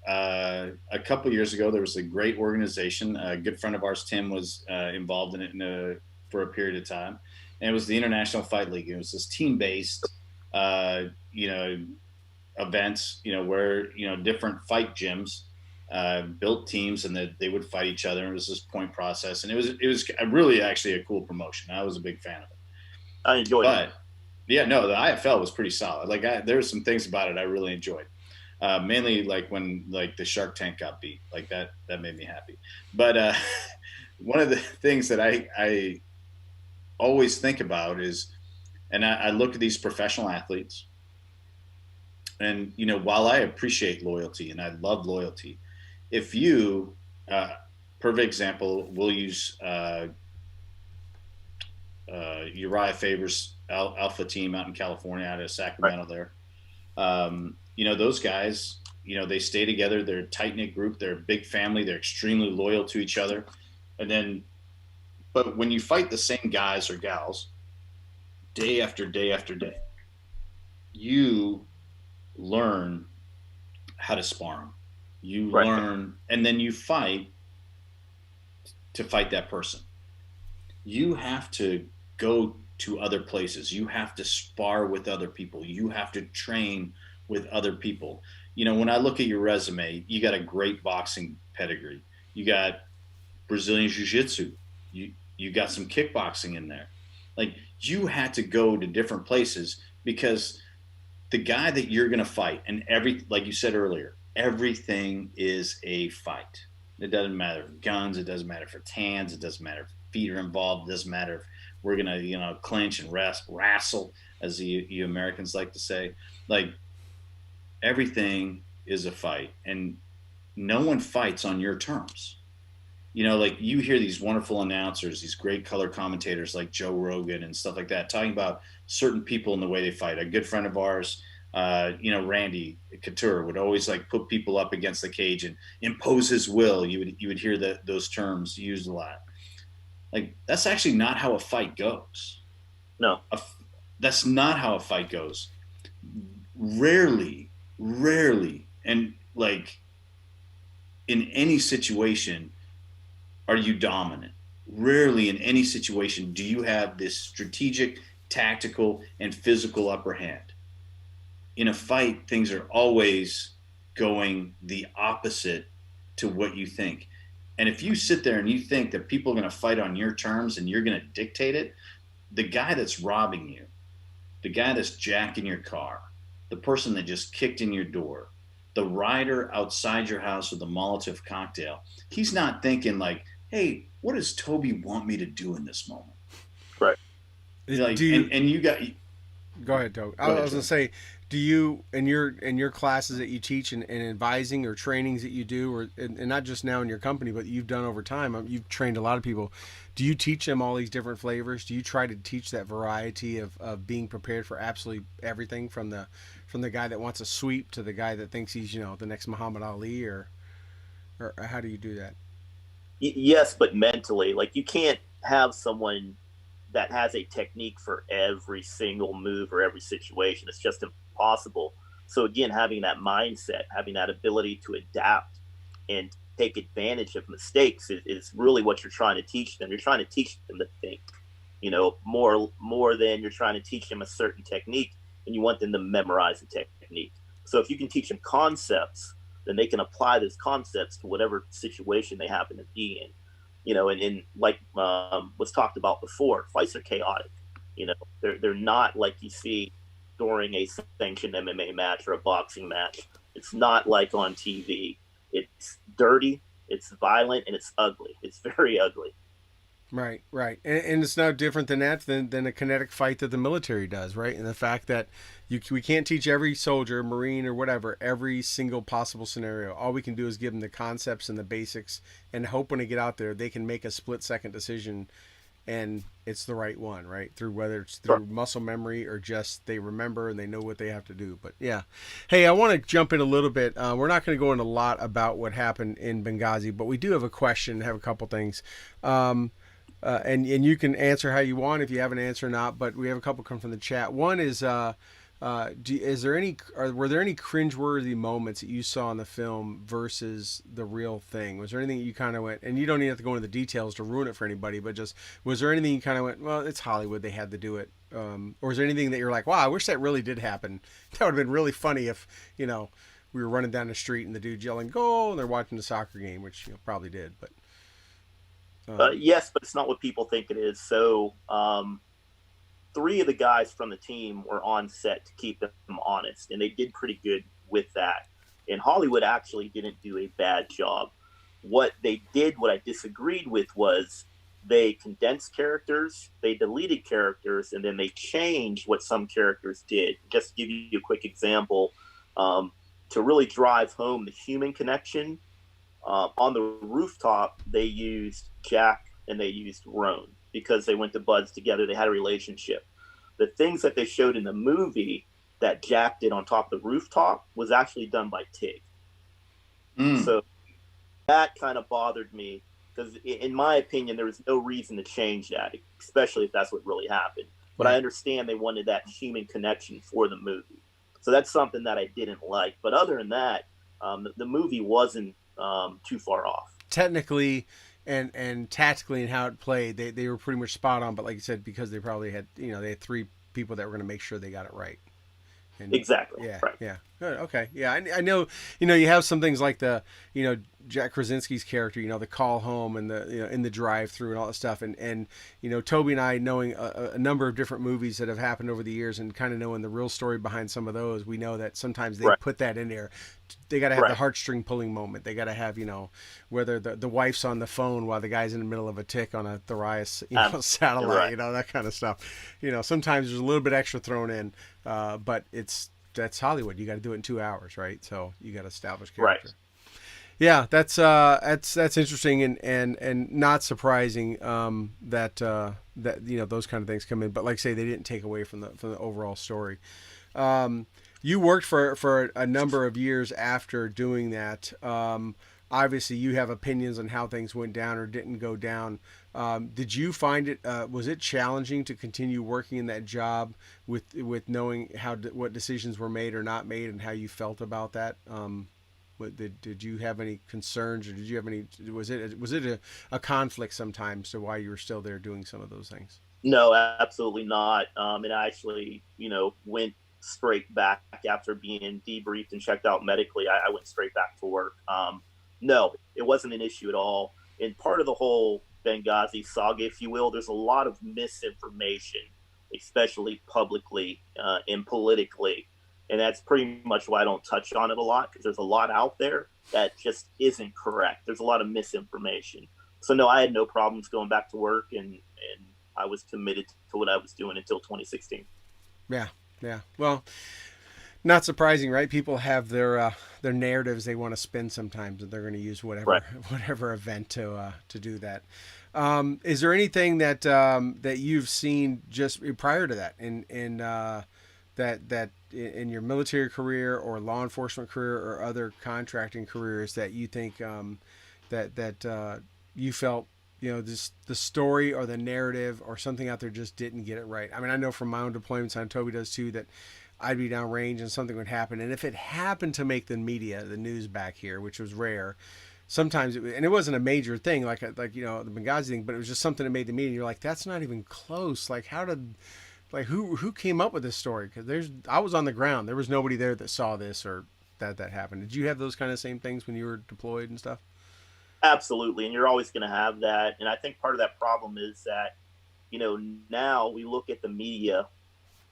S2: a couple years ago there was a great organization. A good friend of ours, Tim, was involved in it for a period of time, and it was the International Fight League. It was this team-based, events, where different fight gyms built teams, and that they would fight each other. It was this point process, and it was really actually a cool promotion. I was a big fan of it.
S3: I enjoyed it.
S2: Yeah, no, the IFL was pretty solid. There were some things about it I really enjoyed. Mainly when the Shark Tank got beat, that made me happy. But one of the things that I always think about is, and I look at these professional athletes, and while I appreciate loyalty and I love loyalty, if you, perfect example, we'll use Uriah Faber's Alpha team out in California, out of Sacramento there. Those guys, they stay together. They're a tight-knit group. They're a big family. They're extremely loyal to each other. But when you fight the same guys or gals day after day after day, you learn how to spar them. You learn, and then you fight to fight that person. You have to go to other places. You have to spar with other people. You have to train with other people. When I look at your resume, you got a great boxing pedigree. You got Brazilian Jiu-Jitsu. You got some kickboxing in there. Like, you had to go to different places because the guy that you're going to fight, and like you said earlier, everything is a fight. It doesn't matter if guns, it doesn't matter if it's hands, it doesn't matter if feet are involved, it doesn't matter if we're going to, clinch and wrestle, as you Americans like to say. Like, everything is a fight, and no one fights on your terms. Like, you hear these wonderful announcers, these great color commentators like Joe Rogan and stuff like that, talking about certain people and the way they fight. A good friend of ours, Randy Couture, would always put people up against the cage and impose his will. You would hear those terms used a lot. Like, that's actually not how a fight goes.
S3: No,
S2: that's not how a fight goes. Rarely, and in any situation, are you dominant? Rarely in any situation do you have this strategic, tactical, and physical upper hand. In a fight, things are always going the opposite to what you think. And if you sit there and you think that people are going to fight on your terms and you're going to dictate it, the guy that's robbing you, the guy that's jacking your car, the person that just kicked in your door, the rider outside your house with a Molotov cocktail, he's not thinking hey, what does Toby want me to do in this moment?
S3: Right.
S2: And you got.
S1: Go ahead, Toby. I was going to say, do you, in your classes that you teach and advising or trainings that you do, and not just now in your company, but you've done over time, you've trained a lot of people. Do you teach them all these different flavors? Do you try to teach that variety of being prepared for absolutely everything, from the guy that wants a sweep to the guy that thinks he's the next Muhammad Ali, or how do you do that?
S3: Yes, but mentally, you can't have someone that has a technique for every single move or every situation. It's just impossible. So again, having that mindset, having that ability to adapt and take advantage of mistakes is really what you're trying to teach them. You're trying to teach them to think, more than you're trying to teach them a certain technique, and you want them to memorize the technique. So if you can teach them concepts, then they can apply those concepts to whatever situation they happen to be in. And was talked about before, fights are chaotic. They're not like you see during a sanctioned MMA match or a boxing match. It's not like on TV. It's dirty, it's violent, and it's ugly. It's very ugly.
S1: Right. And it's no different than that than a kinetic fight that the military does, right? And the fact that we can't teach every soldier, Marine, or whatever, every single possible scenario. All we can do is give them the concepts and the basics and hope when they get out there, they can make a split-second decision and it's the right one, right? Whether it's through muscle memory or just they remember and they know what they have to do. But yeah. Hey, I want to jump in a little bit. We're not going to go into a lot about what happened in Benghazi, but we do have a question, have a couple things. And you can answer how you want if you have an answer or not, but we have a couple come from the chat. One is, were there any cringeworthy moments that you saw in the film versus the real thing? Was there anything you kind of went, and you don't even have to go into the details to ruin it for anybody, but just, was there anything you kind of went, well, it's Hollywood, they had to do it? Or is there anything that you're like, wow, I wish that really did happen? That would have been really funny if, we were running down the street and the dude's yelling, "Go!" and they're watching the soccer game, which probably did, but.
S3: Yes, but it's not what people think it is. So 3 of the guys from the team were on set to keep them honest, and they did pretty good with that. And Hollywood actually didn't do a bad job. What they did, what I disagreed with, was they condensed characters, they deleted characters, and then they changed what some characters did. Just to give you a quick example, to really drive home the human connection, on the rooftop, they used Jack and they used Roan. because they went to Buds together. They had a relationship. The things that they showed in the movie that Jack did on top of the rooftop was actually done by Tig. So that kind of bothered me, because in my opinion, there was no reason to change that, especially if that's what really happened. But I understand they wanted that human connection for the movie. So that's something that I didn't like. But other than that, the movie wasn't too far off.
S1: Technically and tactically and how it played, they were pretty much spot on. But like you said, because they probably had, they had three people that were going to make sure they got it right. And,
S3: exactly.
S1: Yeah.
S3: Right.
S1: Yeah. Good. Okay. Yeah. I know. You have some things like the, Jack Krasinski's character. The call home and the in the drive-through and all that stuff. And Toby and I, knowing a number of different movies that have happened over the years and kind of knowing the real story behind some of those, we know that sometimes they put that in there. They got to have the heartstring pulling moment. They got to have whether the wife's on the phone while the guy's in the middle of a tick on a Thrias satellite. That kind of stuff. Sometimes there's a little bit extra thrown in, but that's Hollywood. You got to do it in 2 hours, right? So you got to establish character.
S3: Right.
S1: Yeah, that's interesting and not surprising that those kind of things come in. But like I say, they didn't take away from the overall story. You worked for a number of years after doing that. Obviously, you have opinions on how things went down or didn't go down. Did you find it? Was it challenging to continue working in that job with knowing what decisions were made or not made and how you felt about that? Did you have any concerns, or did you have any? Was it a conflict sometimes to why you were still there doing some of those things?
S3: No, absolutely not. And I actually, went straight back after being debriefed and checked out medically. I went straight back to work. No, it wasn't an issue at all. And part of the whole Benghazi saga, if you will, there's a lot of misinformation, especially publicly and politically. And that's pretty much why I don't touch on it a lot, because there's a lot out there that just isn't correct. There's a lot of misinformation. So, no, I had no problems going back to work, and I was committed to what I was doing until 2016.
S1: Yeah. Well, not surprising, right? People have their narratives they want to spin sometimes, and they're going to use whatever event to do that. Is there anything that you've seen just prior to that that in your military career or law enforcement career or other contracting careers that you think that you felt the story or the narrative or something out there just didn't get it right? I mean, I know from my own deployments, and Toby does too, that I'd be downrange and something would happen, and if it happened to make the media, the news back here, which was rare, sometimes and it wasn't a major thing like the Benghazi thing, but it was just something that made the media. And you're like, that's not even close. Like, who came up with this story? Because I was on the ground. There was nobody there that saw this or that happened. Did you have those kind of same things when you were deployed and stuff?
S3: Absolutely. And you're always going to have that. And I think part of that problem is that, now we look at the media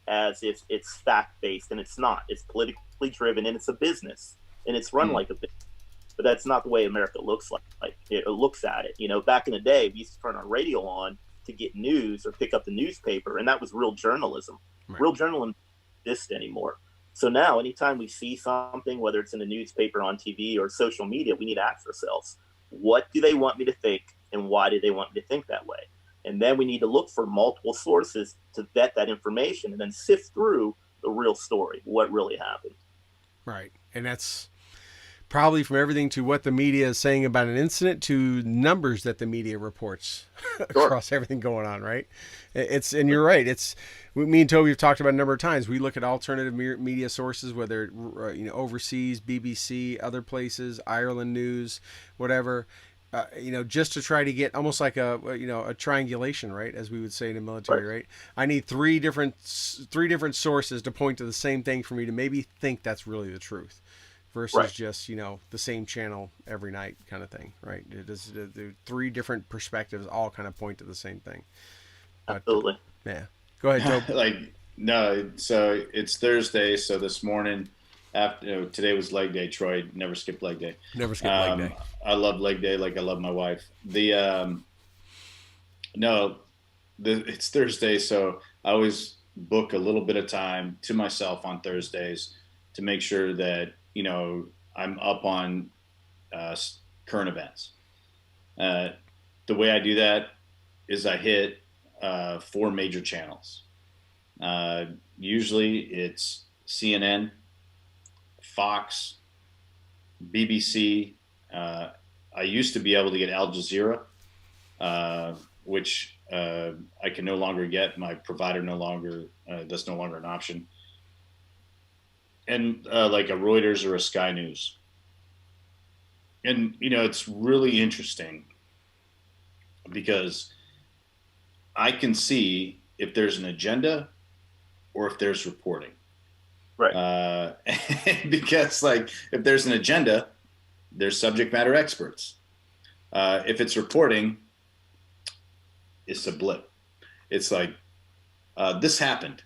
S3: as if it's fact-based, and it's not. It's politically driven, and it's a business, and it's run like a business. But that's not the way America looks like it looks at it. Back in the day, we used to turn our radio on to get news or pick up the newspaper, and that was real journalism. Right. Real journalism doesn't exist anymore. So now, anytime we see something, whether it's in the newspaper, on TV, or social media, we need to ask ourselves, what do they want me to think, and why do they want me to think that way? And then we need to look for multiple sources to vet that information and then sift through the real story, what really happened.
S1: Right. And that's probably from everything to what the media is saying about an incident to numbers that the media reports across everything going on, right? And you're right. Me and Toby have talked about a number of times. We look at alternative media sources, whether overseas, BBC, other places, Ireland news, whatever. Just to try to get almost like a triangulation, right? As we would say in the military, right? I need three different sources to point to the same thing for me to maybe think that's really the truth, versus just the same channel every night kind of thing, right? It is the three different perspectives all kind of point to the same thing.
S3: Absolutely.
S1: Yeah. Go ahead, Toby.
S2: So it's Thursday. So this morning, after today was leg day, Troy. Never skip leg day.
S1: Never skip leg day.
S2: I love leg day like I love my wife. It's Thursday, so I always book a little bit of time to myself on Thursdays to make sure that I'm up on current events. The way I do that is I hit four major channels. Usually it's CNN, Fox, BBC. I used to be able to get Al Jazeera, which I can no longer get. My provider that's no longer an option. And like a Reuters or a Sky News. And, it's really interesting because I can see if there's an agenda or if there's reporting.
S3: Right.
S2: Because like if there's an agenda, there's subject matter experts. If it's reporting, it's a blip. It's like, this happened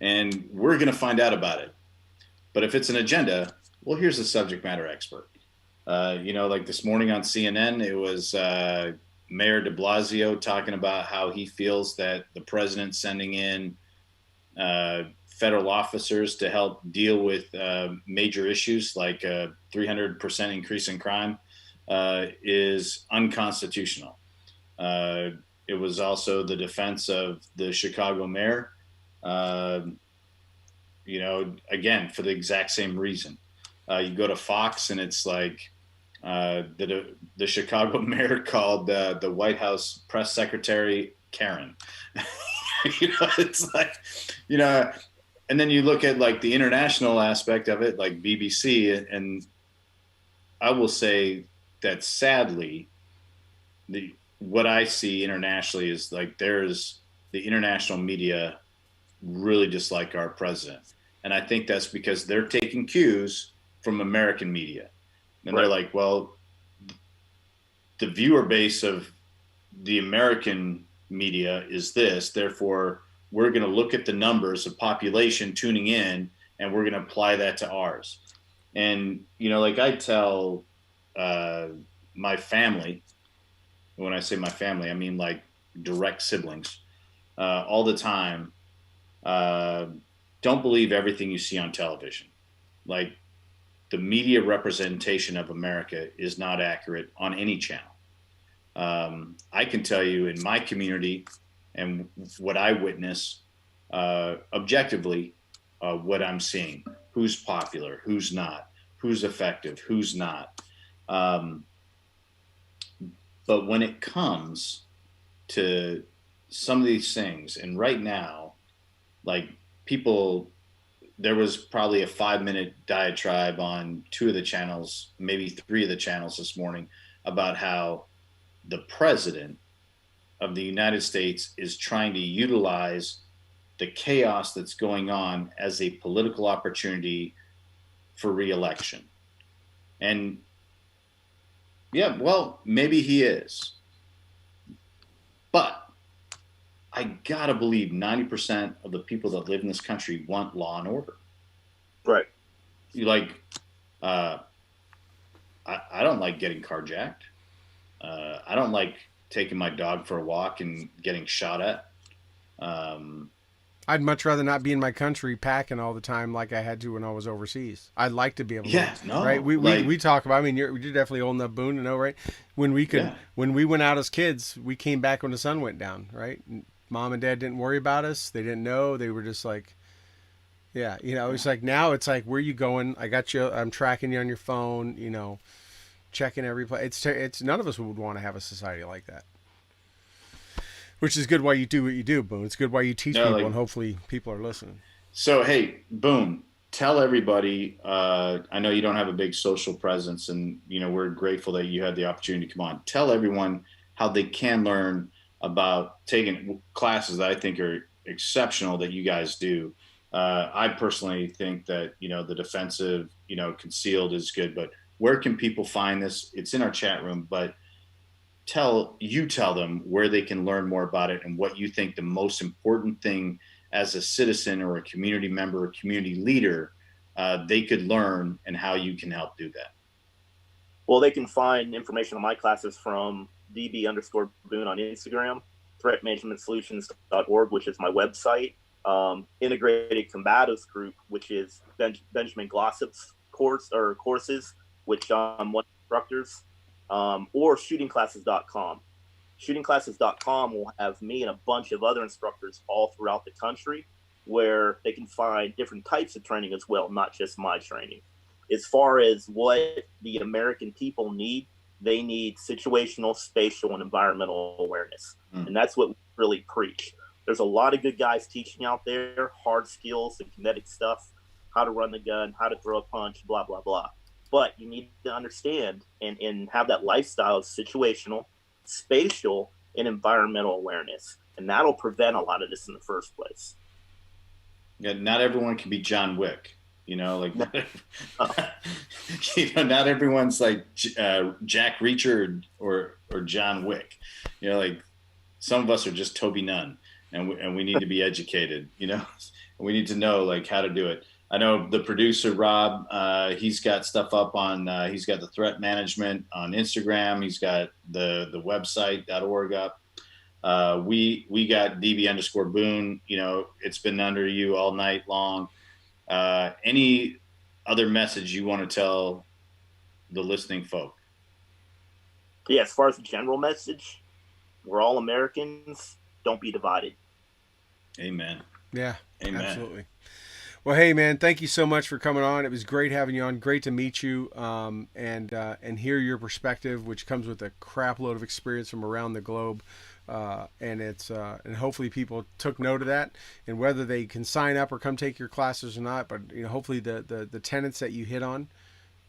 S2: and we're going to find out about it. But if it's an agenda, well, here's a subject matter expert. Like this morning on CNN, it was Mayor de Blasio talking about how he feels that the president sending in federal officers to help deal with major issues like a 300% increase in crime is unconstitutional. It was also the defense of the Chicago mayor, again, for the exact same reason. You go to Fox and it's like the Chicago mayor called the White House press secretary Karen. It's like, and then you look at like the international aspect of it, like BBC, and I will say that sadly, what I see internationally is like there's the international media really dislike our president. And I think that's because they're taking cues from American media. And They're like, well, the viewer base of the American media is this, therefore we're going to look at the numbers of population tuning in and we're going to apply that to ours. And, like I tell my family, when I say my family, I mean like direct siblings, all the time, don't believe everything you see on television. Like the media representation of America is not accurate on any channel. I can tell you in my community and what I witness objectively, what I'm seeing, who's popular, who's not, who's effective, who's not. But when it comes to some of these things, and right now, like people, there was probably a 5-minute diatribe on 2 of the channels, maybe 3 of the channels this morning about how the president of the United States is trying to utilize the chaos that's going on as a political opportunity for re-election. And yeah, well, maybe he is. But I gotta believe 90% of the people that live in this country want law and order.
S3: Right.
S2: You like, I don't like getting carjacked. I don't like taking my dog for a walk and getting shot at.
S1: I'd much rather not be in my country packing all the time like I had to when I was overseas. I'd like to be able to, right? We talk about, I mean, you're definitely old enough, Boone, to know, right? When we went out as kids, we came back when the sun went down, right? Mom and Dad didn't worry about us. They didn't know. They were just like, yeah, it's like now it's like, where you going? I got you. I'm tracking you on your phone, checking every place. It's none of us would want to have a society like that. Which is good why you do what you do, Boone. It's good why you teach people, and hopefully people are listening.
S2: So, hey, Boone, tell everybody, I know you don't have a big social presence, and, we're grateful that you had the opportunity to come on. Tell everyone how they can learn about taking classes that I think are exceptional that you guys do. I personally think that, the defensive, concealed is good, but where can people find this? It's in our chat room, but tell them where they can learn more about it and what you think the most important thing as a citizen or a community member or community leader they could learn, and how you can help do that.
S3: Well, they can find information on my classes from db_Boone on Instagram, threatmanagementsolutions.org, which is my website, Integrated Combatives Group, which is Benjamin Glossop's courses, which I'm one of the instructors, or shootingclasses.com. shootingclasses.com will have me and a bunch of other instructors all throughout the country where they can find different types of training as well, not just my training. As far as what the American people need, they need situational, spatial, and environmental awareness. And that's what we really preach. There's a lot of good guys teaching out there, hard skills and kinetic stuff, how to run the gun, how to throw a punch, blah, blah, blah. But you need to understand and have that lifestyle of situational, spatial, and environmental awareness. And that'll prevent a lot of this in the first place.
S2: Yeah, not everyone can be John Wick. You know, like, you know, not everyone's like Jack Reacher or John Wick. You know, like some of us are just Toby Nunn, and we need to be educated. You know, and we need to know like how to do it. I know the producer Rob. He's got stuff up on. He's got the threat management on Instagram. He's got the website .org up. We got DB_Boon. You know, it's been under you all night long. Any other message you want to tell the listening folk?
S3: Yeah, as far as the general message, we're all Americans. Don't be divided.
S2: Amen.
S1: Yeah,
S2: amen.
S1: Absolutely. Well, hey, man, thank you so much for coming on. It was great having you on. Great to meet you and hear your perspective, which comes with a crap load of experience from around the globe. And hopefully people took note of that, and whether they can sign up or come take your classes or not, but you know, hopefully the tenets that you hit on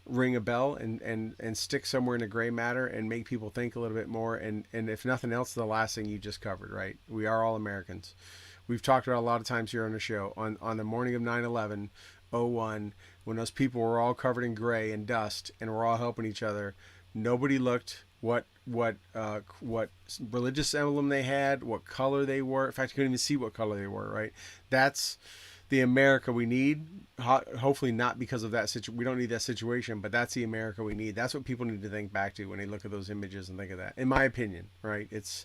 S1: ring a bell and stick somewhere in the gray matter and make people think a little bit more. And if nothing else, the last thing you just covered, right? We are all Americans. We've talked about a lot of times here on the show on the morning of 9/11/01, when those people were all covered in gray and dust and we're all helping each other. Nobody looked what religious emblem they had, what color they were. In fact, you couldn't even see what color they were, right? That's the America we need. Hopefully not because of that situation. We don't need that situation, but that's the America we need. That's what people need to think back to when they look at those images and think of that. In my opinion, right? It's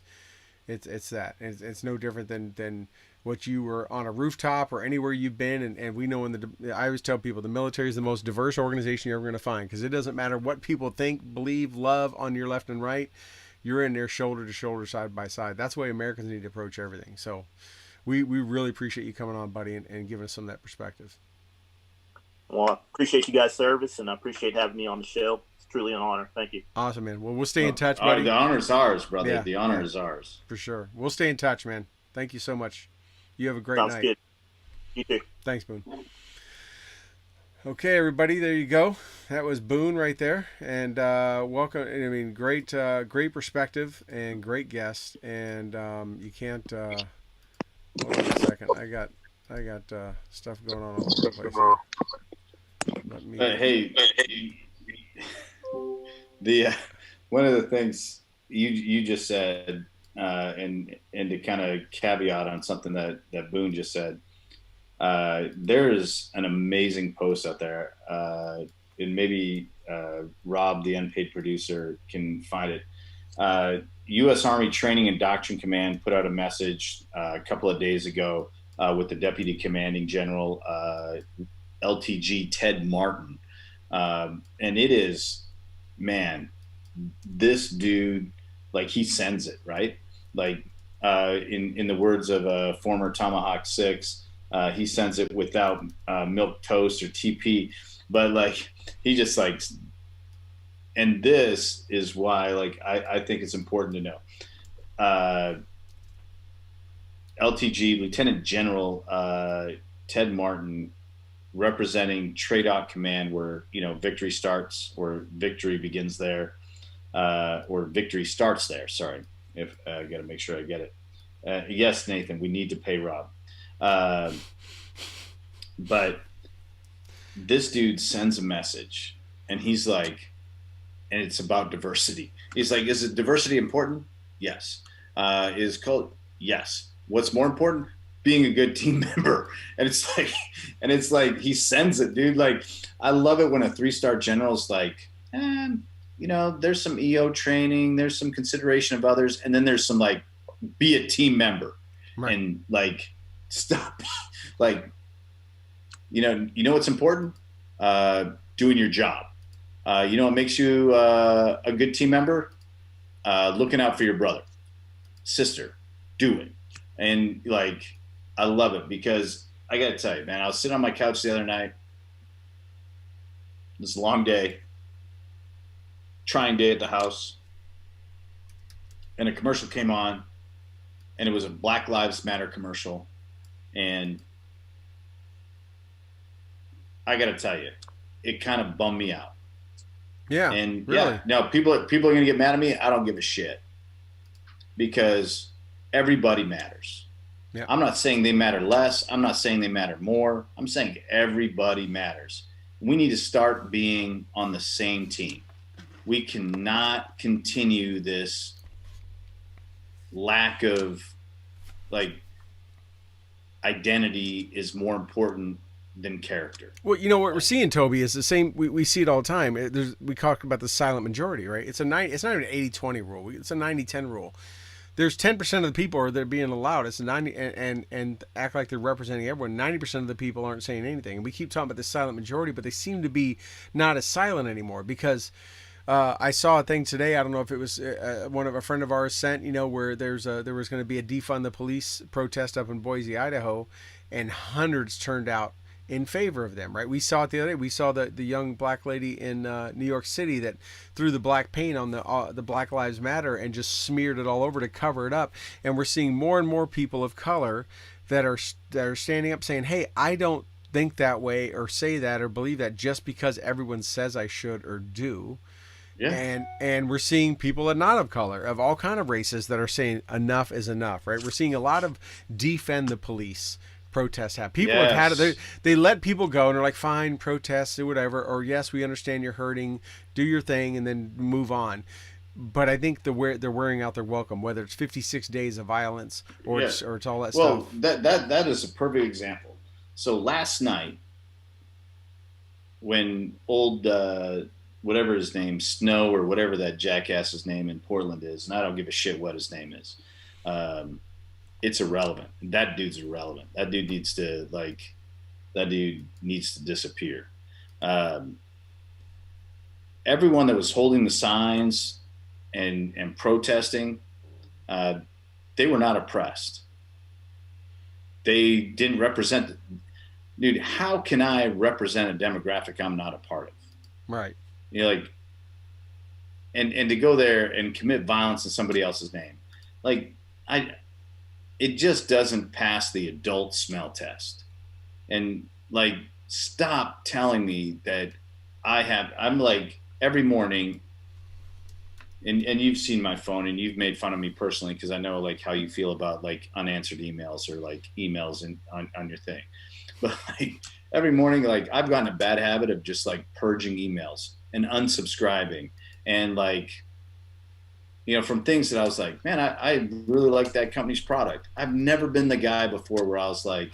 S1: that. It's no different than what you were on a rooftop or anywhere you've been. And we know I always tell people the military is the most diverse organization you're ever going to find, because it doesn't matter what people think, believe, love on your left and right. You're in there shoulder to shoulder, side by side. That's the way Americans need to approach everything. So we really appreciate you coming on, buddy, and giving us some of that perspective.
S3: Well, I appreciate you guys' service, and I appreciate having me on the show. It's truly an honor. Thank you.
S1: Awesome, man. Well, we'll stay in touch, buddy.
S2: The honor is ours, brother.
S1: Yeah,
S2: the honor is ours.
S1: For sure. We'll stay in touch, man. Thank you so much. You have a great
S3: Sounds
S1: night.
S3: Good. You too.
S1: Thanks, Boon. Okay, everybody, there you go. That was Boon right there, and welcome. I mean, great perspective and great guest. And you can't. Hold on a second. I got stuff going on all over the place here. Let me.
S2: Hey, the one of the things you just said, and to kind of caveat on something that Boon just said. There is an amazing post out there, and maybe Rob, the unpaid producer, can find it. U.S. Army Training and Doctrine Command put out a message a couple of days ago with the Deputy Commanding General, LTG Ted Martin. And it is, man, this dude, like, he sends it, right? Like, in the words of a former Tomahawk 6, he sends it without milk toast or TP, but like he just like, and this is why like I think it's important to know. LTG Lieutenant General Ted Martin, representing TRADOC Command, where victory starts, or victory begins there, or victory starts there. Sorry, if I got to make sure I get it. Yes, Nathan, we need to pay Rob. But this dude sends a message, and he's like, and it's about diversity. He's like, is it diversity important? Yes. Is called? Yes. What's more important? Being a good team member. And it's like he sends it, dude. Like, I love it when a 3-star general's like, there's some EO training, there's some consideration of others, and then there's some like, be a team member. Right. And like, stop. Like, what's important? Doing your job. What makes you a good team member? Looking out for your brother. sister, do it. And like, I love it because I got to tell you, man, I was sitting on my couch the other night, this long day, trying day at the house, and a commercial came on, and it was a Black Lives Matter commercial. And I got to tell you, it kind of bummed me out.
S1: Yeah.
S2: And
S1: really?
S2: yeah, now people are going to get mad at me. I don't give a shit because everybody matters.
S1: Yeah.
S2: I'm not saying they matter less. I'm not saying they matter more. I'm saying everybody matters. We need to start being on the same team. We cannot continue this lack of like identity is more important than character.
S1: Well, you know what we're seeing, Toby, is the same. We see it all the time. We talked about the silent majority, right? It's not even an 80-20 rule. It's a 90-10 rule. There's 10% of the people that are being allowed. It's a 90 and act like they're representing everyone. 90% of the people aren't saying anything. And we keep talking about the silent majority, but they seem to be not as silent anymore because I saw a thing today. I don't know if it was one of a friend of ours sent, where there was going to be a defund the police protest up in Boise, Idaho, and hundreds turned out in favor of them, right? We saw it the other day. We saw the young black lady in New York City that threw the black paint on the Black Lives Matter and just smeared it all over to cover it up. And we're seeing more and more people of color that are standing up saying, hey, I don't think that way or say that or believe that just because everyone says I should or do. Yeah. And we're seeing people that are not of color, of all kind of races, that are saying enough is enough, right? We're seeing a lot of defend the police protests happen. People have had it. They let people go and they're like, fine, protest, do whatever, or yes, we understand you're hurting, do your thing, and then move on. But I think they're wearing out their welcome, whether it's 56 days of violence or it's all that stuff.
S2: Well, that is a perfect example. So last night, when old whatever his name, Snow or whatever that jackass's name in Portland is, and I don't give a shit what his name is. It's irrelevant. That dude's irrelevant. That dude needs to disappear. Everyone that was holding the signs and protesting, they were not oppressed. They didn't represent. Dude, how can I represent a demographic I'm not a part of?
S1: Right.
S2: Like, and to go there and commit violence in somebody else's name, like it just doesn't pass the adult smell test. And like, stop telling me that I'm like every morning, and you've seen my phone and you've made fun of me personally because I know like how you feel about like unanswered emails or like emails on your thing. But like every morning, like I've gotten a bad habit of just like purging emails and unsubscribing and like, from things that I was like, man, I really like that company's product. I've never been the guy before where I was like,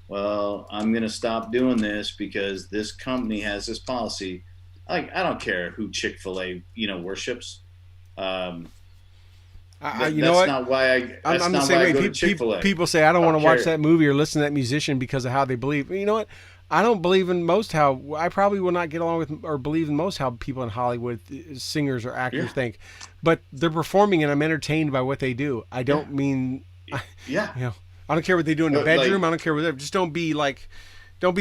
S2: well, I'm going to stop doing this because this company has this policy. Like, I don't care who Chick-fil-A, worships.
S1: That's
S2: not why I'm the same way.
S1: People say, I don't want to watch that movie or listen to that musician because of how they believe. You know what? I don't believe in I probably will not get along with or believe in most how people in Hollywood, singers or actors think, but they're performing and I'm entertained by what they do. I don't mean, I don't care what they do in the bedroom. Like, I don't care what just don't be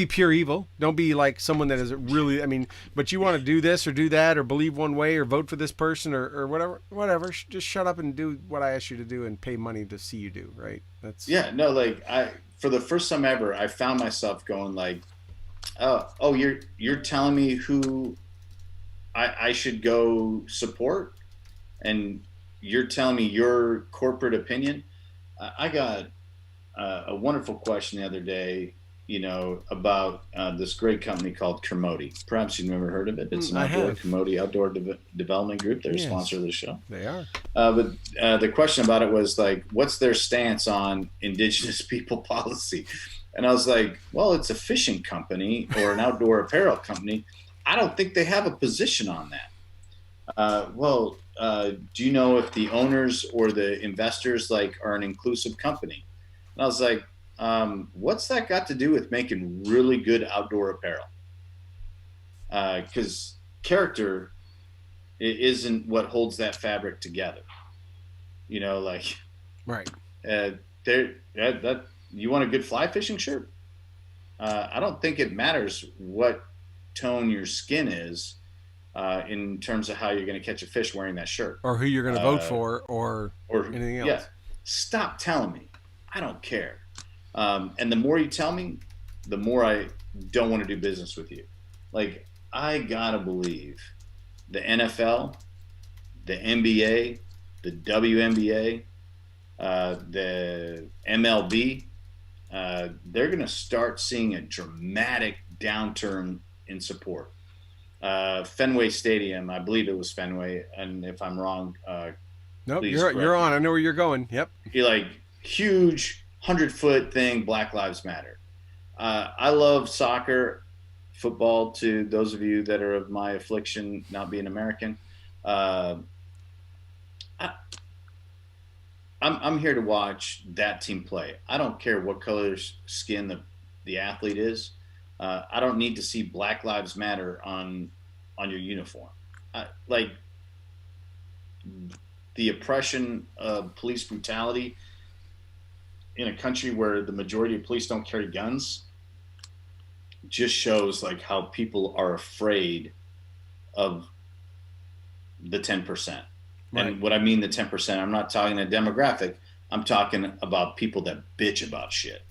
S1: pure evil. Don't be like someone that is really, but you want to do this or do that or believe one way or vote for this person or whatever. Just shut up and do what I asked you to do and pay money to see you do. Right.
S2: For the first time ever, I found myself going like, oh, you're telling me who I should go support, and you're telling me your corporate opinion. I got a wonderful question the other day, about this great company called Kermode. Perhaps you've never heard of it. It's an Kermode outdoor development group. They're a sponsor of the show.
S1: They are.
S2: But the question about it was like, what's their stance on Indigenous people policy? And I was like, well, it's a fishing company or an outdoor apparel company. I don't think they have a position on that. Do you know if the owners or the investors are an inclusive company? And I was like, what's that got to do with making really good outdoor apparel? Because character isn't what holds that fabric together.
S1: Right.
S2: That you want a good fly fishing shirt? I don't think it matters what tone your skin is in terms of how you're going to catch a fish wearing that shirt,
S1: or who you're going to vote for, or anything else.
S2: Yeah, stop telling me. I don't care. And the more you tell me, the more I don't want to do business with you. Like, I gotta believe the NFL, the NBA, the WNBA, the MLB, they're going to start seeing a dramatic downturn in support. Fenway Stadium, I believe it was Fenway, and if I'm wrong,
S1: nope, you're on. I know where you're going. Yep.
S2: You're like, huge 100-foot thing, Black Lives Matter. I love soccer, football, to those of you that are of my affliction, not being American. I'm here to watch that team play. I don't care what color skin the athlete is. I don't need to see Black Lives Matter on your uniform. Like, the oppression of police brutality in a country where the majority of police don't carry guns just shows like how people are afraid of the 10%. Right. And what I mean the 10%, I'm not talking a demographic. I'm talking about people that bitch about shit.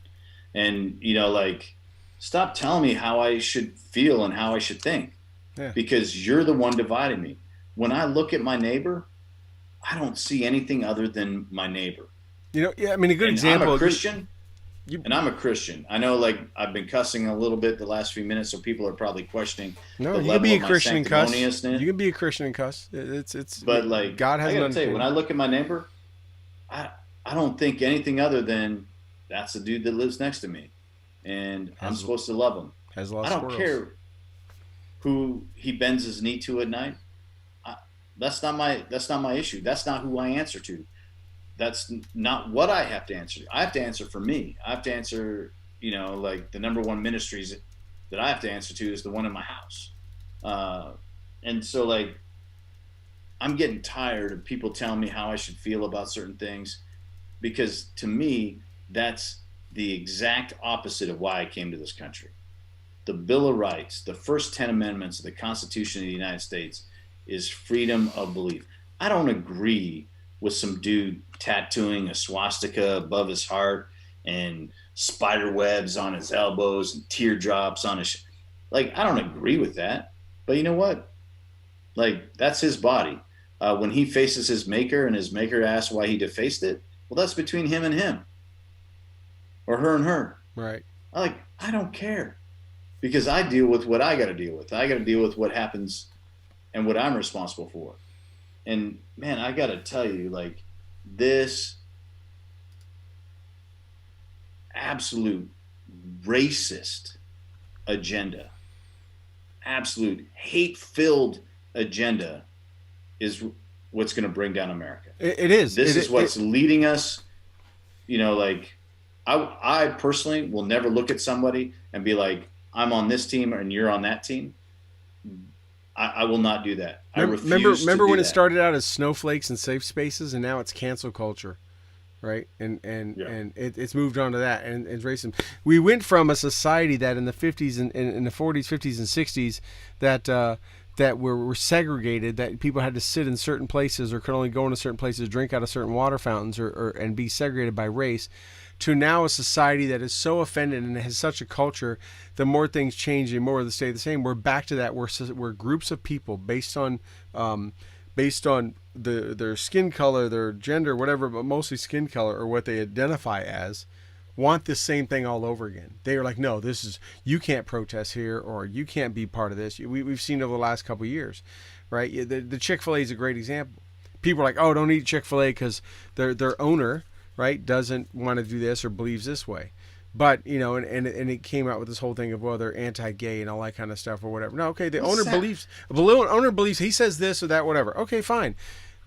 S2: And, you know, like, stop telling me how I should feel and how I should think. Yeah. Because you're the one dividing me. When I look at my neighbor, I don't see anything other than my neighbor.
S1: You know, yeah, I mean, a good example.
S2: I'm a Christian, and I'm a Christian. I know, like, I've been cussing a little bit the last few minutes, so people are probably questioning the level of my sanctimoniousness.
S1: You can be a Christian and cuss. It's.
S2: But, like, God has. I gotta tell you, when I look at my neighbor, I don't think anything other than that's the dude that lives next to me, and I'm supposed to love him. I don't care who he bends his knee to at night. That's not my issue. That's not who I answer to. That's not what I have to answer. I have to answer for me. I have to answer, you know, like, the number one ministries that I have to answer to is the one in my house. And so, like, I'm getting tired of people telling me how I should feel about certain things, because to me, that's the exact opposite of why I came to this country. The Bill of Rights, the first 10 amendments of the Constitution of the United States is freedom of belief. I don't agree with some dude tattooing a swastika above his heart and spider webs on his elbows and teardrops on his like, I don't agree with that. But you know what? Like, that's his body. When he faces his maker and his maker asks why he defaced it, well, that's between him and him, or her and her.
S1: Right.
S2: I don't care, because I deal with what I got to deal with. I got to deal with what happens and what I'm responsible for. And, man, I got to tell you, like, this absolute racist agenda, absolute hate-filled agenda is what's going to bring down America.
S1: It is.
S2: This is what's leading us. You know, like, I personally will never look at somebody and be like, I'm on this team and you're on that team. I will not do that. I refuse.
S1: Remember when it started out as snowflakes and safe spaces, and now it's cancel culture, right? And it's moved on to that, and racism. We went from a society that in the 50s and in the 40s, 50s, and 60s that were segregated, that people had to sit in certain places or could only go into certain places, drink out of certain water fountains, or and be segregated by race, to now a society that is so offended and has such a culture. The more things change, the more they stay the same. We're back to that. We're groups of people based on their skin color, their gender, whatever, but mostly skin color or what they identify as, want the same thing all over again. They are like, no, you can't protest here, or you can't be part of this. We've seen over the last couple of years, right? The Chick-fil-A is a great example. People are like, oh, don't eat Chick-fil-A because their owner, right, doesn't want to do this or believes this way. But, you know, and it came out with this whole thing of, well, they're anti-gay and all that kind of stuff or whatever. No, okay, the owner believes he says this or that, whatever. Okay, fine.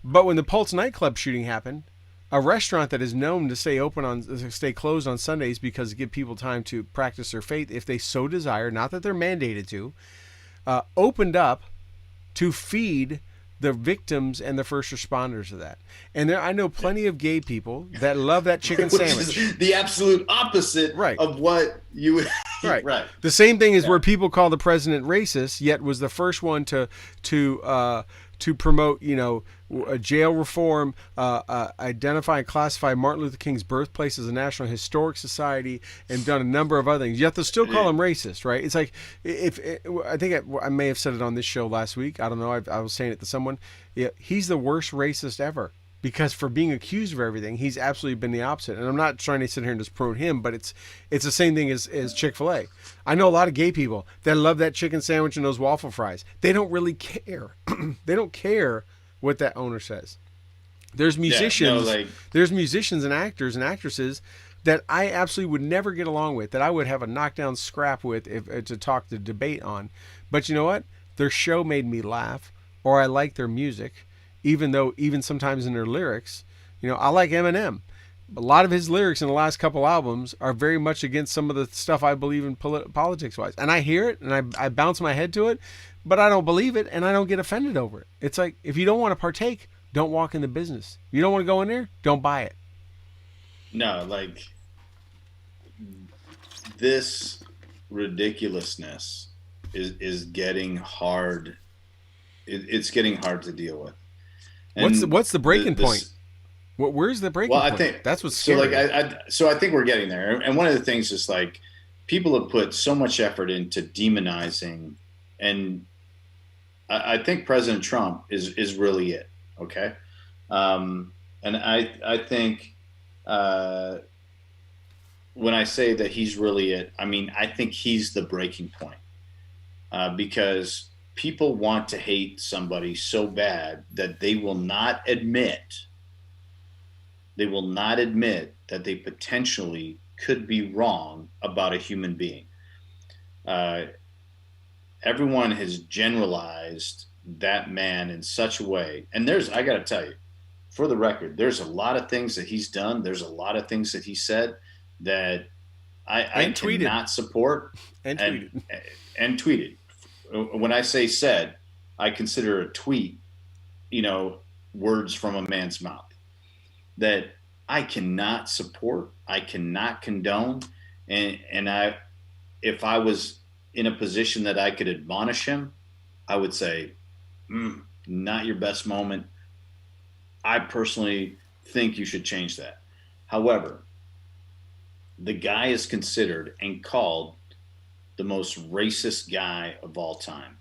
S1: But when the Pulse nightclub shooting happened, a restaurant that is known to stay closed on Sundays because to give people time to practice their faith if they so desire, not that they're mandated to, opened up to feed the victims and the first responders of that. And I know plenty of gay people that love that chicken sandwich.
S2: Which is the absolute opposite of what you would.
S1: Right.
S2: Right.
S1: The same thing is where people call the president racist, yet was the first one to promote, jail reform, identify and classify Martin Luther King's birthplace as a National Historic Society, and done a number of other things. Yet they'll still call him racist, right? It's like I think I may have said it on this show last week. I don't know. I was saying it to someone. Yeah, he's the worst racist ever. Because for being accused of everything, he's absolutely been the opposite. And I'm not trying to sit here and just promote him, but it's the same thing as Chick-fil-A. I know a lot of gay people that love that chicken sandwich and those waffle fries. They don't really care. They don't care what that owner says. There's musicians, there's musicians and actors and actresses that I absolutely would never get along with, that I would have a knockdown scrap with to debate on. But you know what? Their show made me laugh, or I like their music. Even sometimes in their lyrics, I like Eminem. A lot of his lyrics in the last couple albums are very much against some of the stuff I believe in politics-wise. And I hear it, and I bounce my head to it, but I don't believe it, and I don't get offended over it. It's like, if you don't want to partake, don't walk in the business. You don't want to go in there, don't buy it.
S2: No, this ridiculousness is getting hard. It's getting hard to deal with. And
S1: what's the breaking point? Where's the breaking point? I think that's what's scary.
S2: So I think we're getting there. And one of the things is people have put so much effort into demonizing, and I think President Trump is really it. Okay. And I think when I say that he's really it, I mean, I think he's the breaking point, because people want to hate somebody so bad that they will not admit that they potentially could be wrong about a human being. Everyone has generalized that man in such a way. And I got to tell you, for the record, there's a lot of things that he's done. There's a lot of things that he said that I cannot support. And tweeted. When I say said, I consider a tweet, words from a man's mouth that I cannot support, I cannot condone. And if I was in a position that I could admonish him, I would say, not your best moment. I personally think you should change that. However, the guy is considered and called the most racist guy of all time.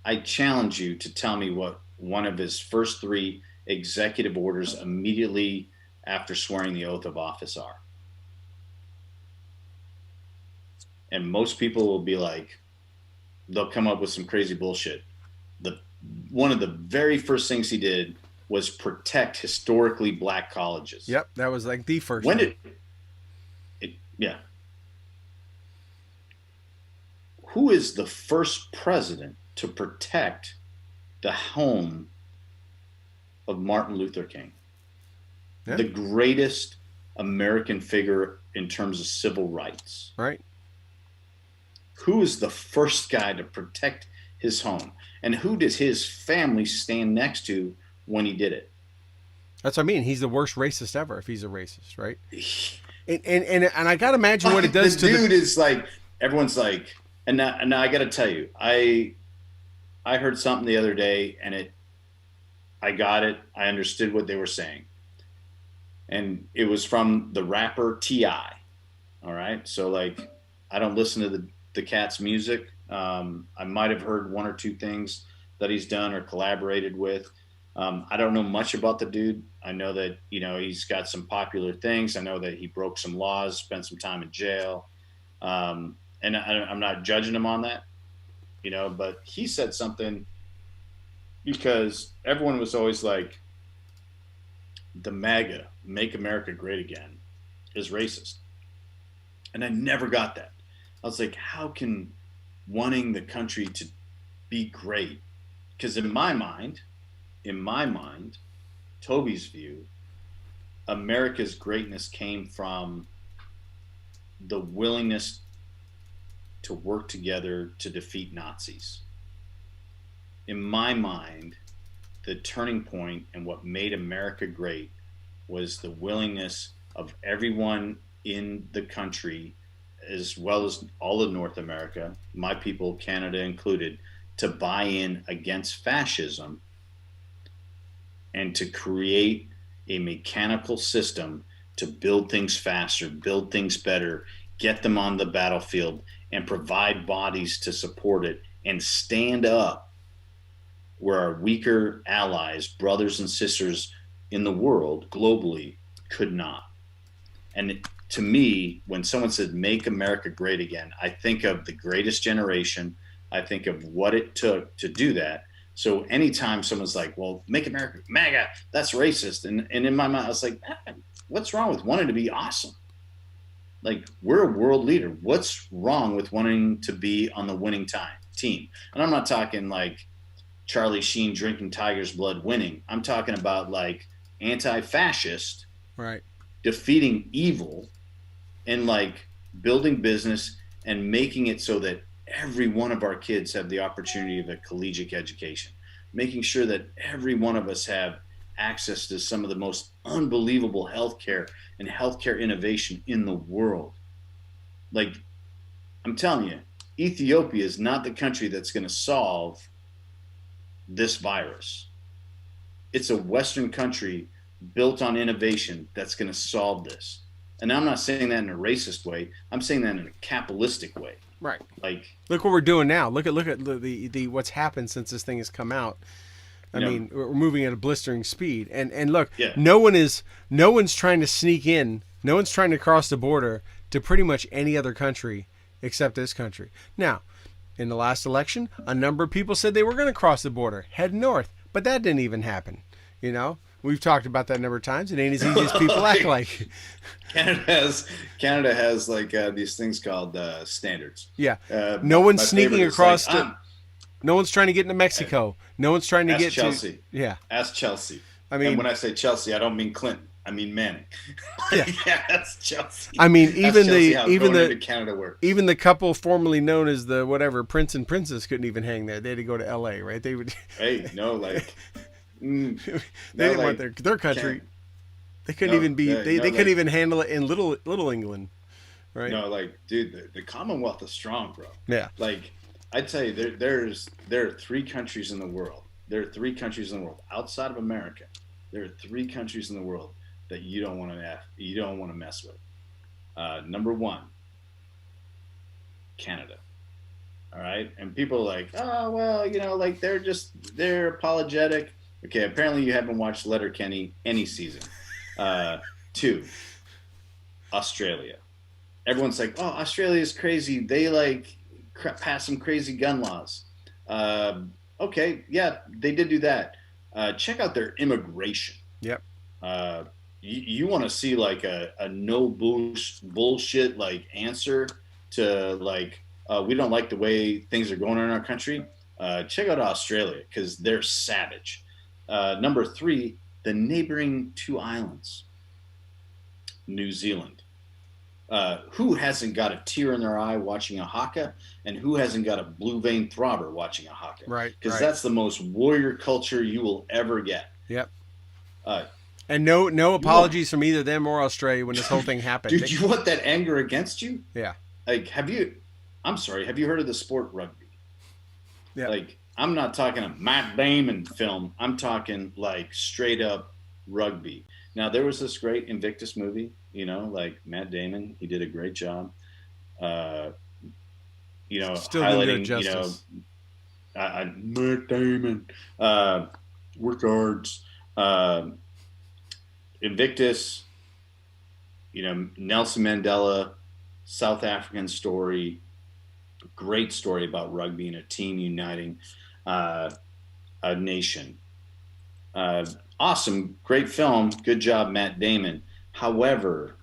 S2: I challenge you to tell me what one of his first 3 executive orders immediately after swearing the oath of office are. And most people will be like, they'll come up with some crazy bullshit. One of the very first things he did was protect historically black colleges.
S1: Yep, that was the first.
S2: Yeah. Who is the first president to protect the home of Martin Luther King? Yeah. The greatest American figure in terms of civil rights.
S1: Right.
S2: Who is the first guy to protect his home? And who did his family stand next to when he did it?
S1: That's what I mean. He's the worst racist ever if he's a racist, right? And I got to imagine what it does to
S2: dude is everyone's and now I got to tell you, I heard something the other day, and I got it. I understood what they were saying, and it was from the rapper T.I. All right, so I don't listen to the cat's music. I might have heard 1 or 2 things that he's done or collaborated with. I don't know much about the dude. I know that he's got some popular things. I know that he broke some laws, spent some time in jail. And I'm not judging him on that, but he said something, because everyone was always like, the MAGA, Make America Great Again, is racist. And I never got that. I was like, how can wanting the country to be great? Because in my mind, Toby's view, America's greatness came from the willingness to work together to defeat Nazis. In my mind, the turning point and what made America great was the willingness of everyone in the country, as well as all of North America, my people, Canada included, to buy in against fascism and to create a mechanical system to build things faster, build things better, get them on the battlefield, and provide bodies to support it, and stand up where our weaker allies, brothers and sisters in the world globally, could not. And to me, when someone said make America great again, I think of the greatest generation. I think of what it took to do that. So anytime someone's like, well, make America MAGA, that's racist. And in my mind, I was like, what's wrong with wanting to be awesome? Like, we're a world leader. What's wrong with wanting to be on the winning team? And I'm not talking like Charlie Sheen drinking tiger's blood winning. I'm talking about like anti-fascist,
S1: right,
S2: defeating evil, and like building business and making it so that every one of our kids have the opportunity of a collegiate education, making sure that every one of us have access to some of the most unbelievable healthcare and healthcare innovation in the world. Like, I'm telling you, Ethiopia is not the country that's going to solve this virus. It's a Western country built on innovation that's going to solve this. And I'm not saying that in a racist way. I'm saying that in a capitalistic way.
S1: Right.
S2: Like,
S1: look what we're doing now. Look at the what's happened since this thing has come out. I mean, we're moving at a blistering speed. And look, no one's trying to sneak in. No one's trying to cross the border to pretty much any other country except this country. Now, in the last election, a number of people said they were going to cross the border, head north, but that didn't even happen. You know, we've talked about that a number of times. It ain't as easy as people act like.
S2: Canada has like these things called standards.
S1: Yeah. No one's sneaking across.
S2: Like,
S1: no one's trying to get into Mexico. No one's trying to get
S2: Chelsea.
S1: to. Yeah.
S2: Ask Chelsea.
S1: I mean,
S2: and when I say Chelsea, I don't mean Clinton. I mean Manning.
S1: Yeah.
S2: That's Chelsea.
S1: I mean,
S2: even the Canada works.
S1: Even the couple formerly known as the whatever Prince and Princess couldn't even hang there. They had to go to L.A. Right? They would.
S2: Hey, no, like.
S1: They didn't want their country. They couldn't even be. They couldn't even handle it in little England, right?
S2: No, like, dude, the Commonwealth is strong, bro.
S1: Yeah.
S2: Like, I'd say there are 3 countries in the world. There are 3 countries in the world outside of America. There are 3 countries in the world that you don't want to mess with. Number 1, Canada. All right, and people are like, oh well, you know, like they're apologetic. Okay, apparently you haven't watched Letterkenny any season. 2, Australia. Everyone's like, oh, Australia's crazy. They like pass some crazy gun laws. Okay, yeah, they did do that. Check out their immigration.
S1: Yep.
S2: You want to see like a no bullshit like answer to like we don't like the way things are going in our country. Check out Australia because they're savage. Number 3, the neighboring 2 islands, New Zealand. Who hasn't got a tear in their eye watching a haka, and who hasn't got a blue vein throbber watching a haka?
S1: Right.
S2: Because that's the most warrior culture you will ever get.
S1: Yep. And no apologies from either them or Australia when this whole thing happened.
S2: Dude, you want that anger against you?
S1: Yeah.
S2: Like, have you heard of the sport rugby?
S1: Yeah.
S2: Like, I'm not talking a Matt Damon film. I'm talking like straight up rugby. Now, there was this great Invictus movie, you know, like Matt Damon, he did a great job. You know,
S1: still
S2: highlighting,
S1: justice.
S2: You know, Matt Damon, regards, Invictus, you know, Nelson Mandela, South African story, great story about rugby and a team uniting a nation. Awesome, great film. Good job, Matt Damon. However,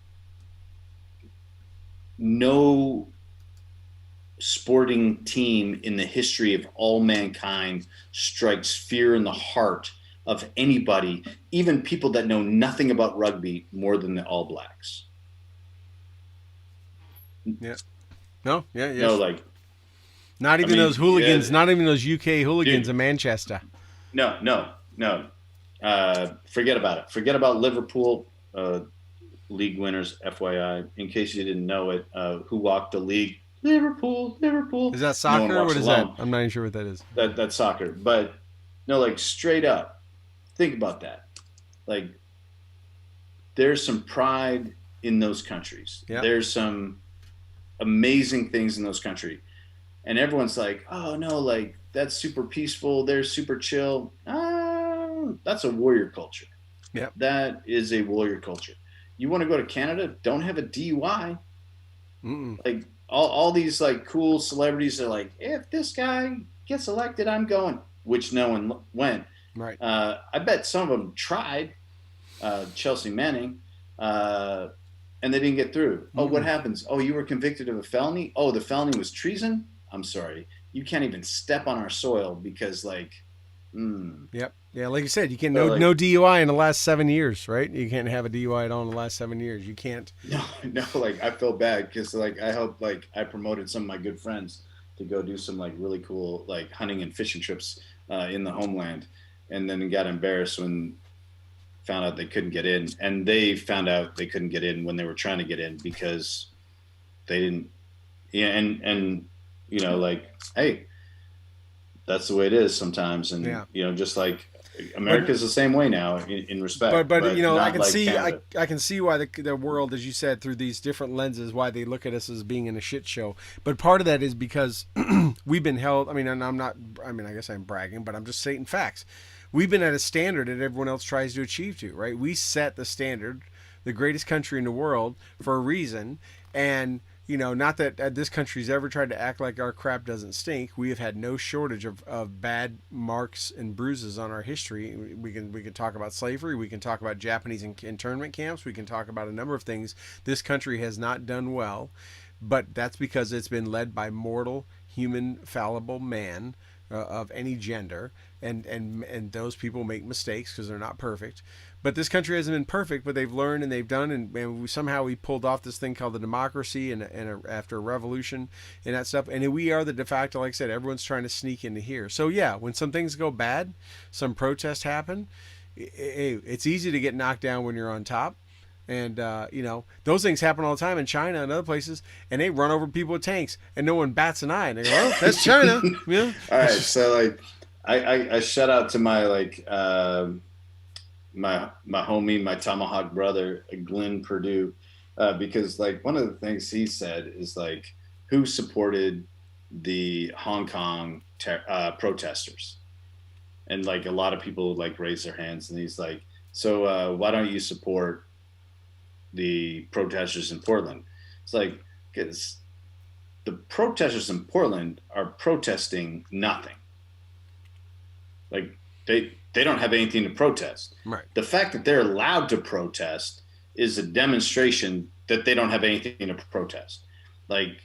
S2: no sporting team in the history of all mankind strikes fear in the heart of anybody, even people that know nothing about rugby, more than the All Blacks.
S1: Yeah. No. Yeah.
S2: No, like.
S1: Not even those hooligans. Yeah. Not even those UK hooligans in Manchester.
S2: No. no. Forget about it. Forget about Liverpool league winners. FYI, in case you didn't know it, who walked the league? Liverpool.
S1: Is that soccer?
S2: No one walks
S1: what is
S2: alone.
S1: that? I'm not even sure what that is.
S2: That's soccer. But no, like straight up, think about that. Like, there's some pride in those countries.
S1: Yep.
S2: There's some amazing things in those countries. And everyone's like, oh no, like that's super peaceful. They're super chill. That's a warrior culture.
S1: Yeah.
S2: That is a warrior culture. You want to go to Canada? Don't have a DUI. Like all these like cool celebrities are like, if this guy gets elected, I'm going, which no one went.
S1: Right.
S2: I bet some of them tried. Chelsea Manning, and they didn't get through. Oh, what happens? Oh, you were convicted of a felony? Oh, the felony was treason? I'm sorry. You can't even step on our soil because, like,
S1: Yep. Yeah, like you said, you can't, no DUI in the last 7 years, right? You can't have a DUI at all in the last 7 years. You can't.
S2: No, like, I feel bad because, like, I hope, like, I promoted some of my good friends to go do some, like, really cool, like, hunting and fishing trips in the homeland, and then got embarrassed when found out they couldn't get in, and they found out they couldn't get in when they were trying to get in because they didn't. Yeah, and you know, like, hey, that's the way it is sometimes, and you know, just like America's the same way now in respect.
S1: But you know, I can
S2: like
S1: see
S2: Canada.
S1: I can see why the world, as you said, through these different lenses, why they look at us as being in a shit show. But part of that is because we've been held. I mean, and I'm not. I mean, I guess I'm bragging, but I'm just stating facts. We've been at a standard that everyone else tries to achieve to, right? We set the standard, the greatest country in the world, for a reason. And, you know, not that this country's ever tried to act like our crap doesn't stink. We have had no shortage of bad marks and bruises on our history. We can talk about slavery. We can talk about Japanese internment camps. We can talk about a number of things. This country has not done well, but that's because it's been led by mortal, human, fallible man of any gender. And those people make mistakes because they're not perfect. But this country hasn't been perfect, but they've learned and they've done, and somehow we pulled off this thing called the democracy and after a revolution and that stuff. And we are the de facto, like I said, everyone's trying to sneak into here. So yeah, when some things go bad, some protests happen, it's easy to get knocked down when you're on top. And, you know, those things happen all the time in China and other places, and they run over people with tanks, and no one bats an eye. And they go, oh, that's China. Yeah.
S2: All right, so, like, I shout out to my, like, my homie, my tomahawk brother, Glenn Purdue, because, like, one of the things he said is, like, who supported the Hong Kong protesters? And, like, a lot of people, like, raise their hands, and he's like, so why don't you support the protesters in Portland? It's like, because the protesters in Portland are protesting nothing. Like, they don't have anything to protest.
S1: Right.
S2: The fact that they're allowed to protest is a demonstration that they don't have anything to protest. Like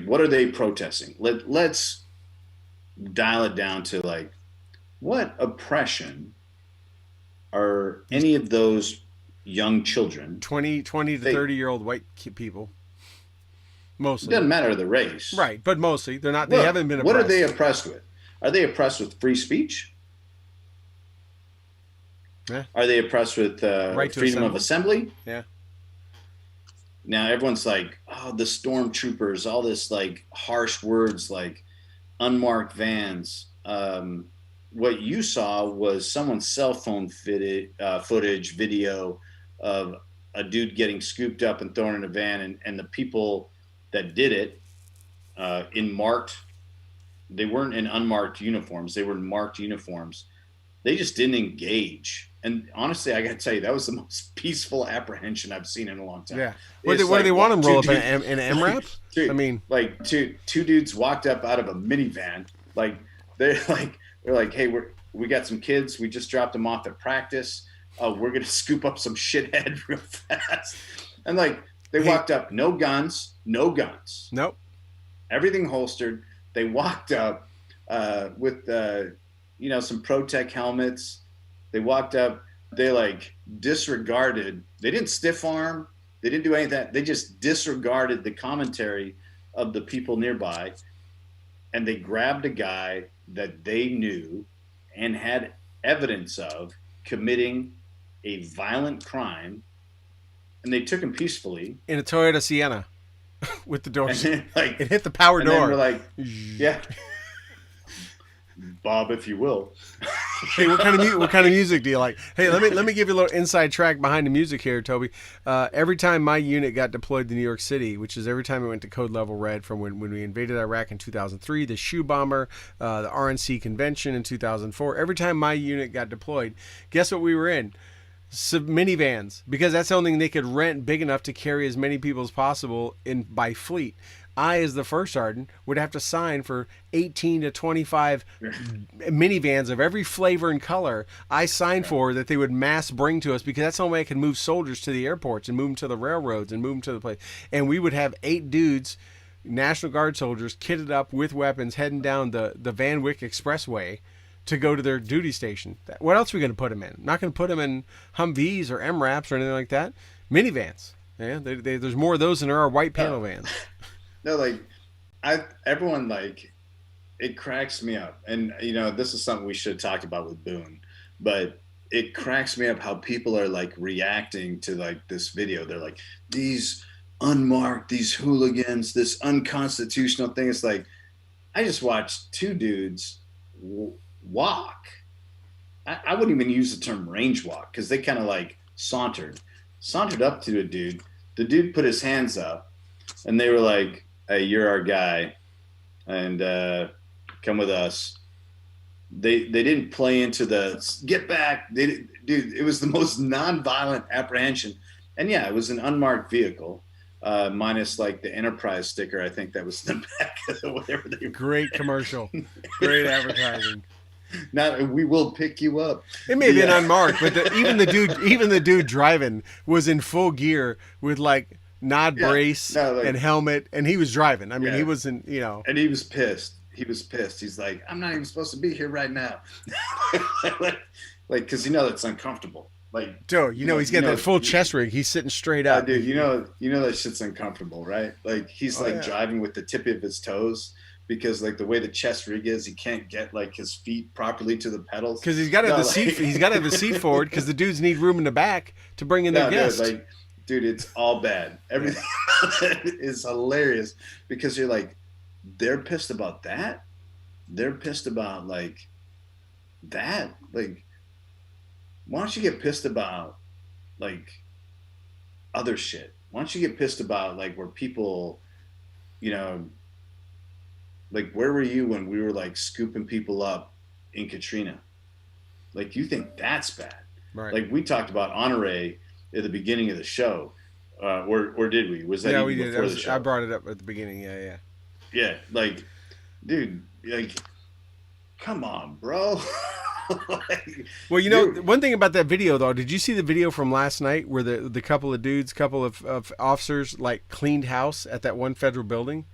S2: what are they protesting? Let's dial it down to, like, what oppression are any of those young children,
S1: 20 to 30-year-old white people, mostly.
S2: It doesn't matter the race,
S1: right? But mostly they're not. They haven't been oppressed.
S2: What are they oppressed with? Are they oppressed with free speech?
S1: Yeah.
S2: Are they oppressed with freedom of assembly?
S1: Yeah.
S2: Now everyone's like, oh, the stormtroopers, all this, like, harsh words like unmarked vans. What you saw was someone's cell phone footage, video of a dude getting scooped up and thrown in a van, and the people that did it they weren't in unmarked uniforms. They were in marked uniforms. They just didn't engage. And honestly, I got to tell you, that was the most peaceful apprehension I've seen in a long time.
S1: Yeah. What do they want them roll up in an MRAP?
S2: Dude,
S1: I mean,
S2: like two dudes walked up out of a minivan. Like they're like, hey, we got some kids. We just dropped them off at practice. We're gonna scoop up some shithead real fast. And, like, they walked up, no guns.
S1: Nope.
S2: Everything holstered. They walked up with some Protec helmets. They walked up. They, like, disregarded. They didn't stiff arm. They didn't do any of that. They just disregarded the commentary of the people nearby, and they grabbed a guy that they knew, and had evidence of committing a violent crime, and they took him peacefully
S1: in a Toyota Sienna with the
S2: and
S1: doors.
S2: then like
S1: It hit the power
S2: and
S1: door.
S2: then we're like, yeah, Bob, if you will.
S1: Hey, what kind of music do you like? Hey, let me give you a little inside track behind the music here, Toby. Every time my unit got deployed to New York City, which is every time it went to Code Level Red, from when we invaded Iraq in 2003, the shoe bomber, the RNC convention in 2004. Every time my unit got deployed, guess what we were in? Minivans, because that's the only thing they could rent big enough to carry as many people as possible in by fleet. I, as the first sergeant, would have to sign for 18 to 25 minivans of every flavor and color I signed for that they would mass bring to us, because that's the only way I could move soldiers to the airports and move them to the railroads and move them to the place. And we would have 8 dudes, National Guard soldiers, kitted up with weapons, heading down the Van Wyck Expressway to go to their duty station. What else are we going to put them in? I'm not going to put them in Humvees or MRAPs or anything like that. Minivans. Yeah, there's more of those than there are white panel vans.
S2: No, like everyone, like, it cracks me up. And, you know, this is something we should have talked about with Boone, but it cracks me up how people are like reacting to like this video. They're like, these unmarked, these hooligans, this unconstitutional thing. It's like, I just watched 2 dudes walk. I wouldn't even use the term range walk, because they kind of like sauntered up to a dude. The dude put his hands up and they were like, hey, you're our guy, and come with us. They didn't play into the get back. Dude, it was the most nonviolent apprehension. And yeah, it was an unmarked vehicle, minus like the Enterprise sticker, I think that was in the back of whatever they were.
S1: Great commercial. Great advertising.
S2: Now we will pick you up.
S1: It may be an unmarked, but even the dude driving was in full gear with like brace and helmet, and he was driving. I mean, he wasn't, you know.
S2: And he was pissed. He's like, I'm not even supposed to be here right now. like, because that's uncomfortable. Like,
S1: dude, he's got that full chest rig. He's sitting straight up.
S2: Dude, you know that shit's uncomfortable, right? Like, he's driving with the tip of his toes, because like the way the chest rig is, he can't get like his feet properly to the pedals. Because
S1: he's got to have the seat. He's got to have the seat forward, because the dudes need room in the back to bring in their guests.
S2: Dude, it's all bad. Everything is hilarious, because you're like, they're pissed about that. They're pissed about like that. Like, why don't you get pissed about like other shit? Why don't you get pissed about like where people, like, where were you when we were like scooping people up in Katrina? Like, you think that's bad?
S1: Right.
S2: Like, we talked about Honore at the beginning of the show, or did we? Was that even
S1: we
S2: before
S1: did.
S2: the show?
S1: I brought it up at the beginning.
S2: Yeah, like, dude, like, come on, bro.
S1: Well, one thing about that video, though, did you see the video from last night where the couple of officers like cleaned house at that one federal building?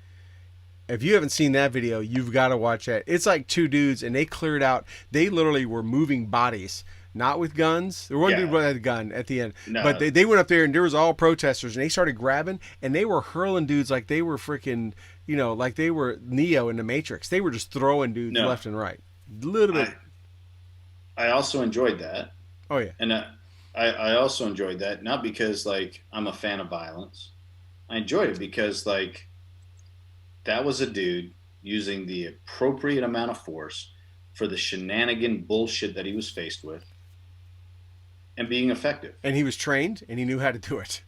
S1: If you haven't seen that video, you've got to watch that. It's like 2 dudes, and they cleared out. They literally were moving bodies, not with guns. There wasn't dude with a gun at the end. No. But they went up there, and there was all protesters, and they started grabbing, and they were hurling dudes like they were freaking, like they were Neo in the Matrix. They were just throwing dudes left and right. Literally.
S2: I also enjoyed that.
S1: Oh, yeah.
S2: And I also enjoyed that, not because, like, I'm a fan of violence. I enjoyed it because, like, that was a dude using the appropriate amount of force for the shenanigan bullshit that he was faced with, and being effective. And
S1: he was trained, and he knew how to do it.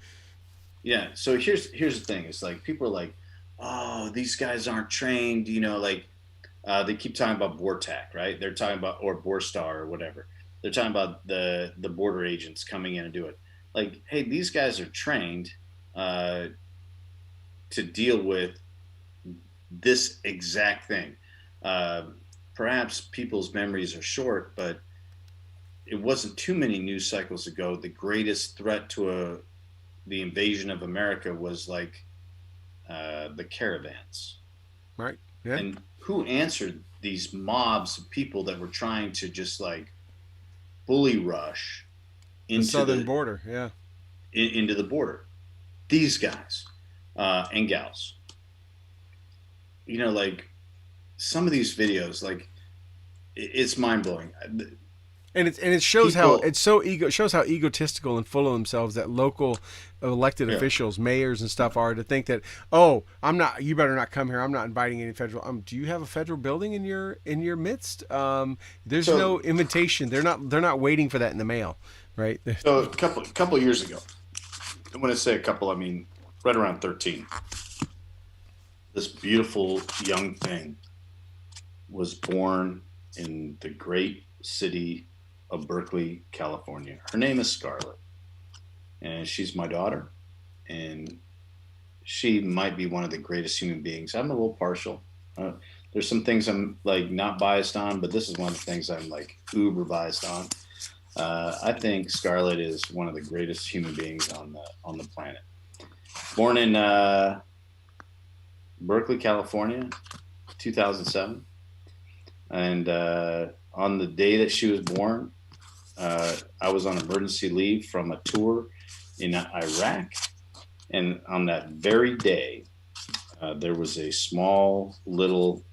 S2: Yeah. So here's the thing. It's like, people are like, oh, these guys aren't trained. They keep talking about BORTAC, right? They're talking about, or BORSTAR or whatever. They're talking about the border agents coming in and do it. Like, hey, these guys are trained to deal with this exact thing. Perhaps people's memories are short, but it wasn't too many news cycles ago. The greatest threat to the invasion of America was like the caravans.
S1: Right. Yeah.
S2: And who answered these mobs of people that were trying to just like bully rush into
S1: the southern border? Yeah.
S2: Into the border. These guys and gals. Like, some of these videos, like, it's mind blowing.
S1: And it shows how
S2: People,
S1: it's so shows how egotistical and full of themselves that local elected
S2: yeah.
S1: officials, mayors and stuff are, to think that, oh, I'm not, you better not come here. I'm not inviting any federal. Do you have a federal building in your midst? There's
S2: So
S1: no invitation. They're not waiting for that in the mail, right?
S2: so a couple of years ago, and when I say a couple, I mean right around 13. This beautiful young thing was born in the great city of Berkeley, California. Her name is Scarlett, and she's my daughter, and she might be one of the greatest human beings. I'm a little partial. There's some things I'm like not biased on, but this is one of the things I'm like uber biased on. I think Scarlett is one of the greatest human beings on the planet. Born in Berkeley, California, 2007, and on the day that she was born, I was on emergency leave from a tour in Iraq, and on that very day, there was a small little,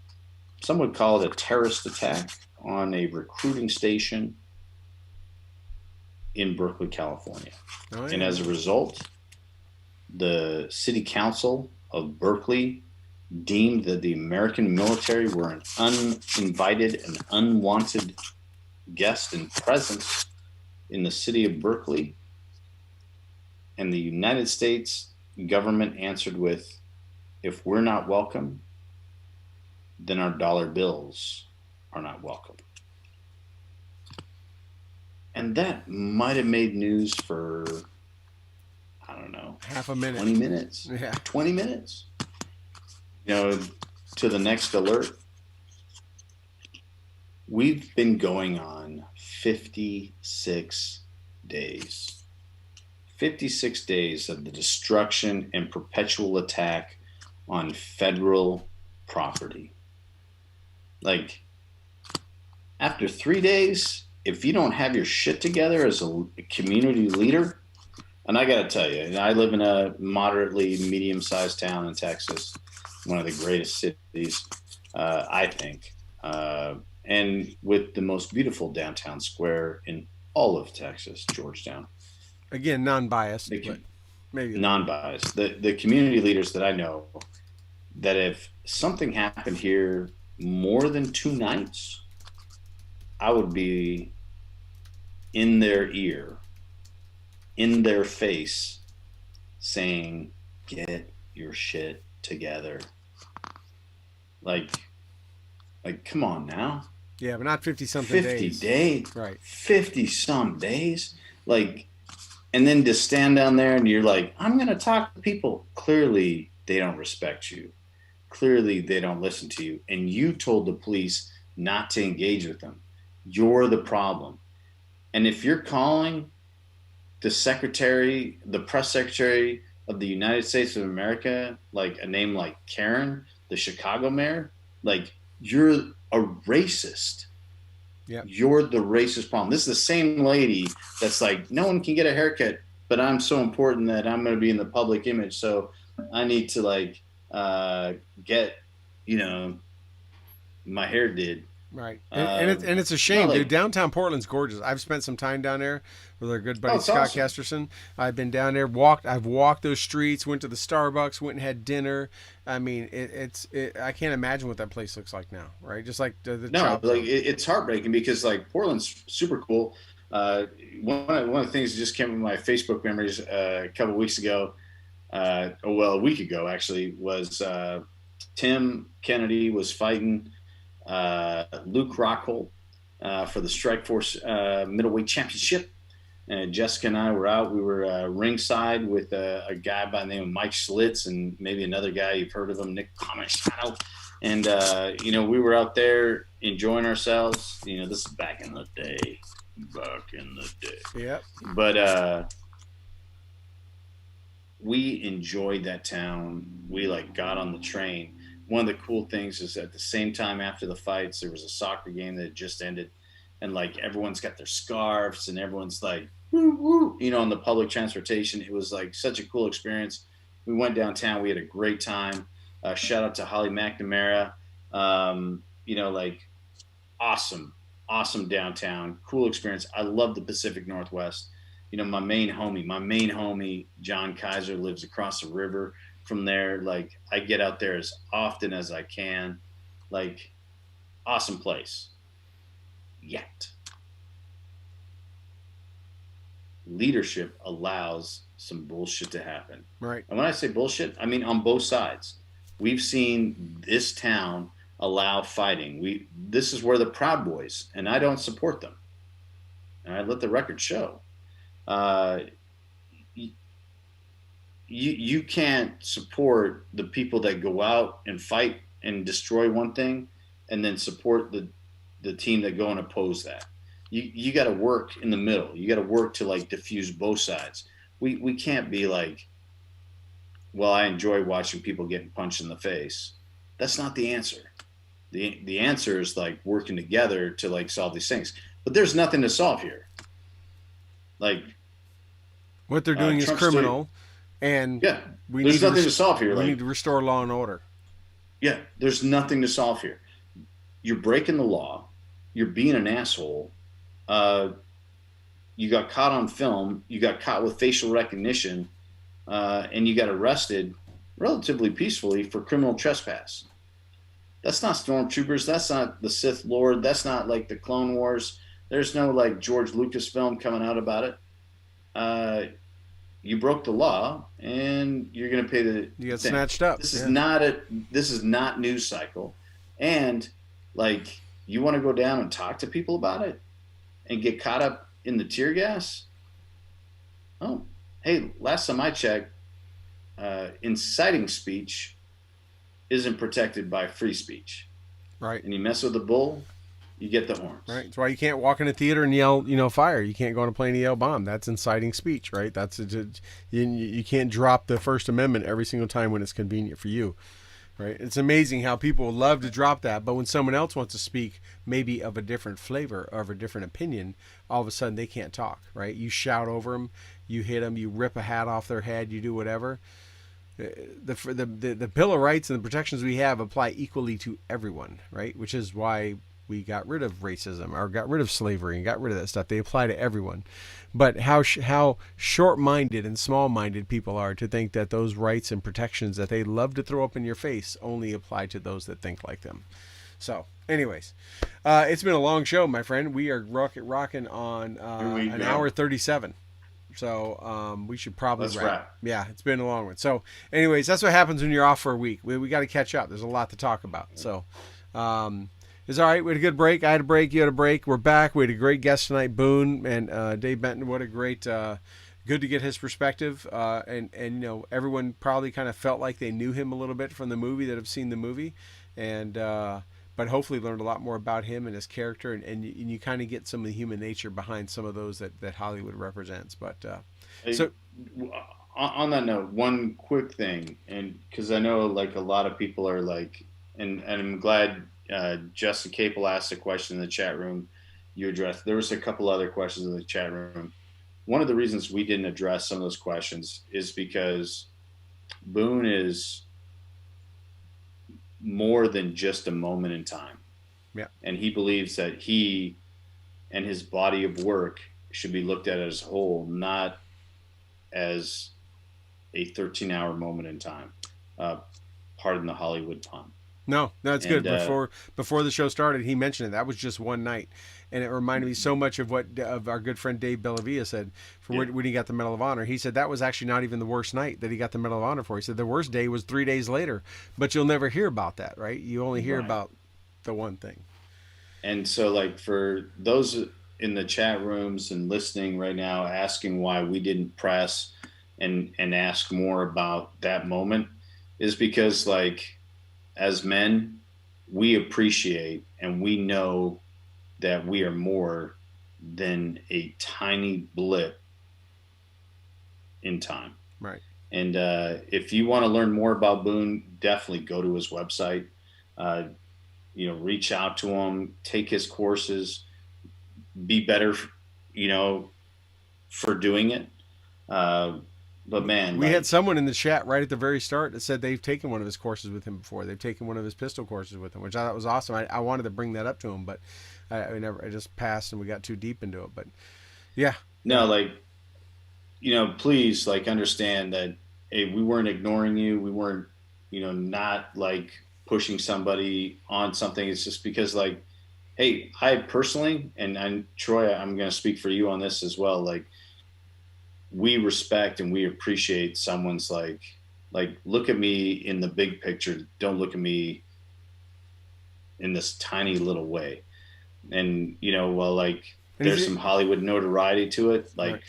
S2: some would call it a terrorist attack on a recruiting station in Berkeley, California.
S1: Oh, yeah.
S2: And as a result, the city council of Berkeley deemed that the American military were an uninvited and unwanted guest and presence in the city of Berkeley. And the United States government answered with, if we're not welcome, then our dollar bills are not welcome. And that might have made news for, I don't know,
S1: half a minute,
S2: 20 minutes.
S1: Yeah.
S2: 20 minutes. You know, to the next alert. We've been going on 56 days. 56 days of the destruction and perpetual attack on federal property. Like, after 3 days, if you don't have your shit together as a community leader, and I got to tell you, I live in a moderately medium-sized town in Texas, one of the greatest cities, I think, and with the most beautiful downtown square in all of Texas, Georgetown.
S1: Again, non-biased, but maybe
S2: non-biased. The community leaders that I know, that if something happened here more than 2 nights, I would be in their ear, in their face, saying, get your shit together. Like, come on now.
S1: Yeah, but not 50-something
S2: 50 days.
S1: Right.
S2: 50-some days. Like, and then to stand down there and you're like, I'm going to talk to people. Clearly, they don't respect you. Clearly, they don't listen to you. And you told the police not to engage with them. You're the problem. And if you're calling the press secretary of the United States of America, like a name like Karen, the Chicago mayor, like, you're a racist.
S1: Yeah.
S2: You're the racist problem. This is the same lady that's like, no one can get a haircut, but I'm so important that I'm going to be in the public image. So I need to like get, my hair did.
S1: Right. And it's a shame, dude. Downtown Portland's gorgeous. I've spent some time down there with our good buddy Scott
S2: awesome.
S1: Kesterson. I've been down there, I've walked those streets, went to the Starbucks, went and had dinner. I mean, I can't imagine what that place looks like now, right? Just like
S2: it's heartbreaking because like Portland's super cool. One of the things that just came to my Facebook memories a couple of weeks ago, a week ago actually, was Tim Kennedy was fighting Luke Rockhold for the Strikeforce middleweight championship. And Jessica and I were out. We were ringside with a guy by the name of Mike Schlitz and maybe another guy, you've heard of him, Nick Comishano. And, we were out there enjoying ourselves. This is back in the day.
S1: Yep.
S2: But we enjoyed that town. We got on the train. One of the cool things is at the same time after the fights, there was a soccer game that had just ended, and everyone's got their scarves and everyone's like, woo, woo, on the public transportation. It was such a cool experience. We went downtown. We had a great time. Shout out to Holly McNamara. awesome downtown, cool experience. I love the Pacific Northwest. You know, my main homie, John Kaiser, lives across the river from there. Like, I get out there as often as I can. Like, awesome place. Yet, leadership allows some bullshit to happen.
S1: Right.
S2: And when I say bullshit, I mean on both sides. We've seen this town allow fighting. This is where the Proud Boys, and I don't support them, and I let the record show. You can't support the people that go out and fight and destroy one thing, and then support the team that go and oppose that. You got to work in the middle. You got to work to like diffuse both sides. We can't be like, well, I enjoy watching people getting punched in the face. That's not the answer. The answer is like working together to like solve these things. But there's nothing to solve here. Like,
S1: what they're doing is criminal, and
S2: yeah, there's nothing to solve here.
S1: We need to restore law and order.
S2: Yeah, there's nothing to solve here. You're breaking the law. You're being an asshole. You got caught on film. You got caught with facial recognition, and you got arrested relatively peacefully for criminal trespass. That's not stormtroopers. That's not the Sith Lord. That's not like the Clone Wars. There's no like George Lucas film coming out about it. You broke the law, and you're going to pay the.
S1: You get snatched up.
S2: This is not news cycle, and like you want to go down and talk to people about it, and get caught up in the tear gas. Oh, hey, last time I checked, inciting speech isn't protected by free speech.
S1: Right. And
S2: you mess with the bull, you get the horns.
S1: Right. That's why you can't walk in a theater and yell, fire. You can't go on a plane and yell bomb. That's inciting speech, right? You can't drop the First Amendment every single time when it's convenient for you, right? It's amazing how people love to drop that, but when someone else wants to speak maybe of a different flavor or of a different opinion, all of a sudden they can't talk, right? You shout over them, you hit them, you rip a hat off their head, you do whatever. The Bill of Rights and the protections we have apply equally to everyone, right? Which is why we got rid of racism or got rid of slavery and got rid of that stuff. They apply to everyone. But how short-minded and small-minded people are to think that those rights and protections that they love to throw up in your face only apply to those that think like them. So, anyways, it's been a long show, my friend. We are rocking on an hour 37. So we should probably wrap. Yeah, it's been a long one. So anyways, that's what happens when you're off for a week. We got to catch up. There's a lot to talk about. So it's all right. We had a good break. I had a break. You had a break. We're back. We had a great guest tonight, Boon and Dave Benton. What a great, good to get his perspective. And everyone probably kind of felt like they knew him a little bit from the movie that have seen the movie. And but hopefully learned a lot more about him and his character, and you kind of get some of the human nature behind some of those that Hollywood represents. But so
S2: on that note, one quick thing, and because I know like a lot of people are like, and I'm glad Justin Capel asked a question in the chat room you addressed. There was a couple other questions in the chat room. One of the reasons we didn't address some of those questions is because Boone is more than just a moment in time.
S1: Yeah.
S2: And he believes that he and his body of work should be looked at as a whole, not as a 13-hour moment in time. Pardon the Hollywood pun.
S1: No, it's good. Before the show started, he mentioned it. That was just one night. And it reminded me so much of what our good friend Dave Bellavia said when he got the Medal of Honor. He said that was actually not even the worst night that he got the Medal of Honor for. He said the worst day was 3 days later, but you'll never hear about that, right? You only hear about the one thing.
S2: And so like for those in the chat rooms and listening right now, asking why we didn't press and ask more about that moment is because like as men, we appreciate and we know that we are more than a tiny blip in time.
S1: Right.
S2: And if you want to learn more about Boone, definitely go to his website. Reach out to him, take his courses, be better, for doing it. But man,
S1: we had someone in the chat right at the very start that said they've taken one of his courses with him before. They've taken one of his pistol courses with him, which I thought was awesome. I wanted to bring that up to him, but I just passed and we got too deep into it. But yeah,
S2: no, like, you know, please, like, understand that, hey, we weren't ignoring you. We weren't, you know, not like pushing somebody on something. It's just because, like, hey, I personally, and Troy, I'm going to speak for you on this as well. Like, we respect and we appreciate someone's like, look at me in the big picture. Don't look at me in this tiny little way. And, you know, well, like, there's some Hollywood notoriety to it. Like,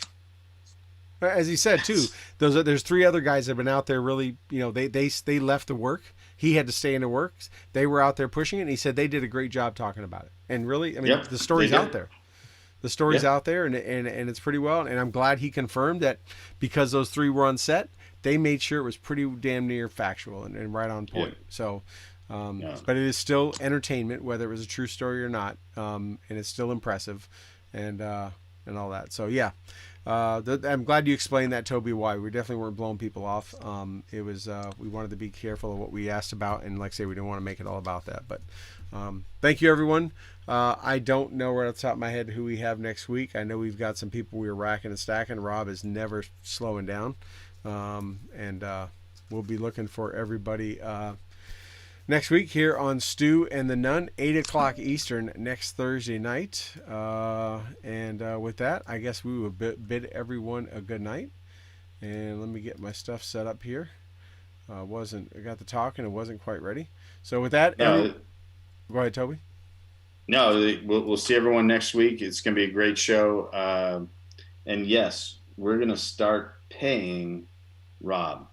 S1: right. As he said too, there's 3 other guys that have been out there really, you know, they left the work. He had to stay in the work. They were out there pushing it, and he said they did a great job talking about it. And really, I mean, the story's out there. The story's out there, and it's pretty well. And I'm glad he confirmed that because those 3 were on set, they made sure it was pretty damn near factual and right on point. Yeah. So, but it is still entertainment, whether it was a true story or not, and it's still impressive, and all that. So yeah. I'm glad you explained that, Toby, why we definitely weren't blowing people off. It was we wanted to be careful of what we asked about, and like I say, we didn't want to make it all about that. But thank you, everyone. I don't know right off the top of my head who we have next week. I know we've got some people we were racking and stacking. Rob is never slowing down, and we'll be looking for everybody next week here on Stu and the Nunn, 8 o'clock Eastern next Thursday night. And with that, I guess we will bid everyone a good night. And let me get my stuff set up here. I got the talk and it wasn't quite ready. So with that, go ahead, Toby.
S2: No, we'll see everyone next week. It's going to be a great show. And yes, we're going to start paying Rob.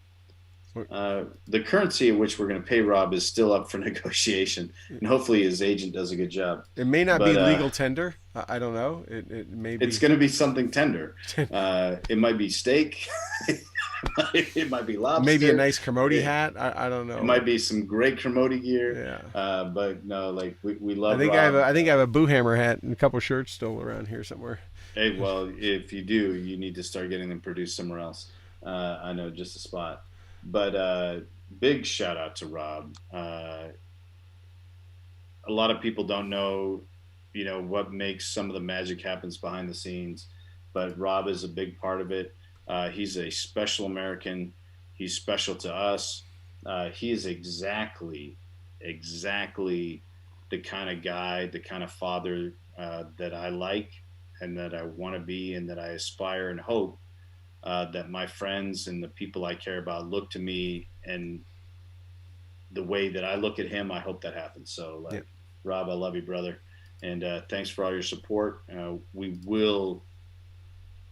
S2: The currency at which we're going to pay Rob is still up for negotiation, and hopefully his agent does a good job.
S1: It may not be legal tender. I don't know. It may be.
S2: It's going to be something tender. It might be steak. It might be lobster.
S1: Maybe a nice Kermode hat. I don't know.
S2: It might be some great Kermode gear. Yeah. But no, like we love.
S1: I
S2: Rob.
S1: I think I have a Boo Hammer hat and a couple shirts still around here somewhere.
S2: Hey, well, if you do, you need to start getting them produced somewhere else. I know, just a spot. But big shout out to Rob. A lot of people don't know, you know, what makes some of the magic happens behind the scenes, but Rob is a big part of it. He's a special American. He's special to us. He is exactly the kind of guy, the kind of father that I like and that I want to be and that I aspire and hope that my friends and the people I care about look to me, and the way that I look at him, I hope that happens. So, Rob, I love you, brother. And thanks for all your support. We will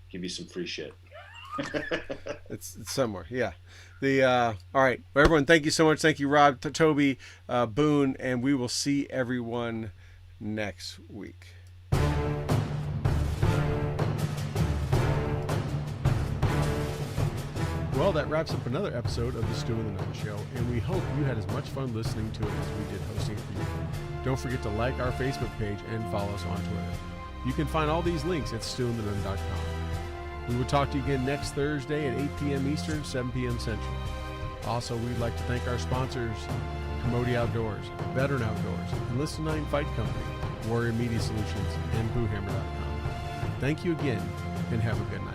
S2: give you some free shit.
S1: It's somewhere. Yeah. All right. Well, everyone, thank you so much. Thank you, Rob, Toby, Boone, and we will see everyone next week. Well, that wraps up another episode of the Stu and the Nunn Show, and we hope you had as much fun listening to it as we did hosting it for you. Don't forget to like our Facebook page and follow us on Twitter. You can find all these links at stewandthenunn.com. We will talk to you again next Thursday at 8 p.m. Eastern, 7 p.m. Central. Also, we'd like to thank our sponsors, Kermode Outdoors, Veteran Outdoors, Enlisted 9 Fight Company, Warrior Media Solutions, and BooHammer.com. Thank you again, and have a good night.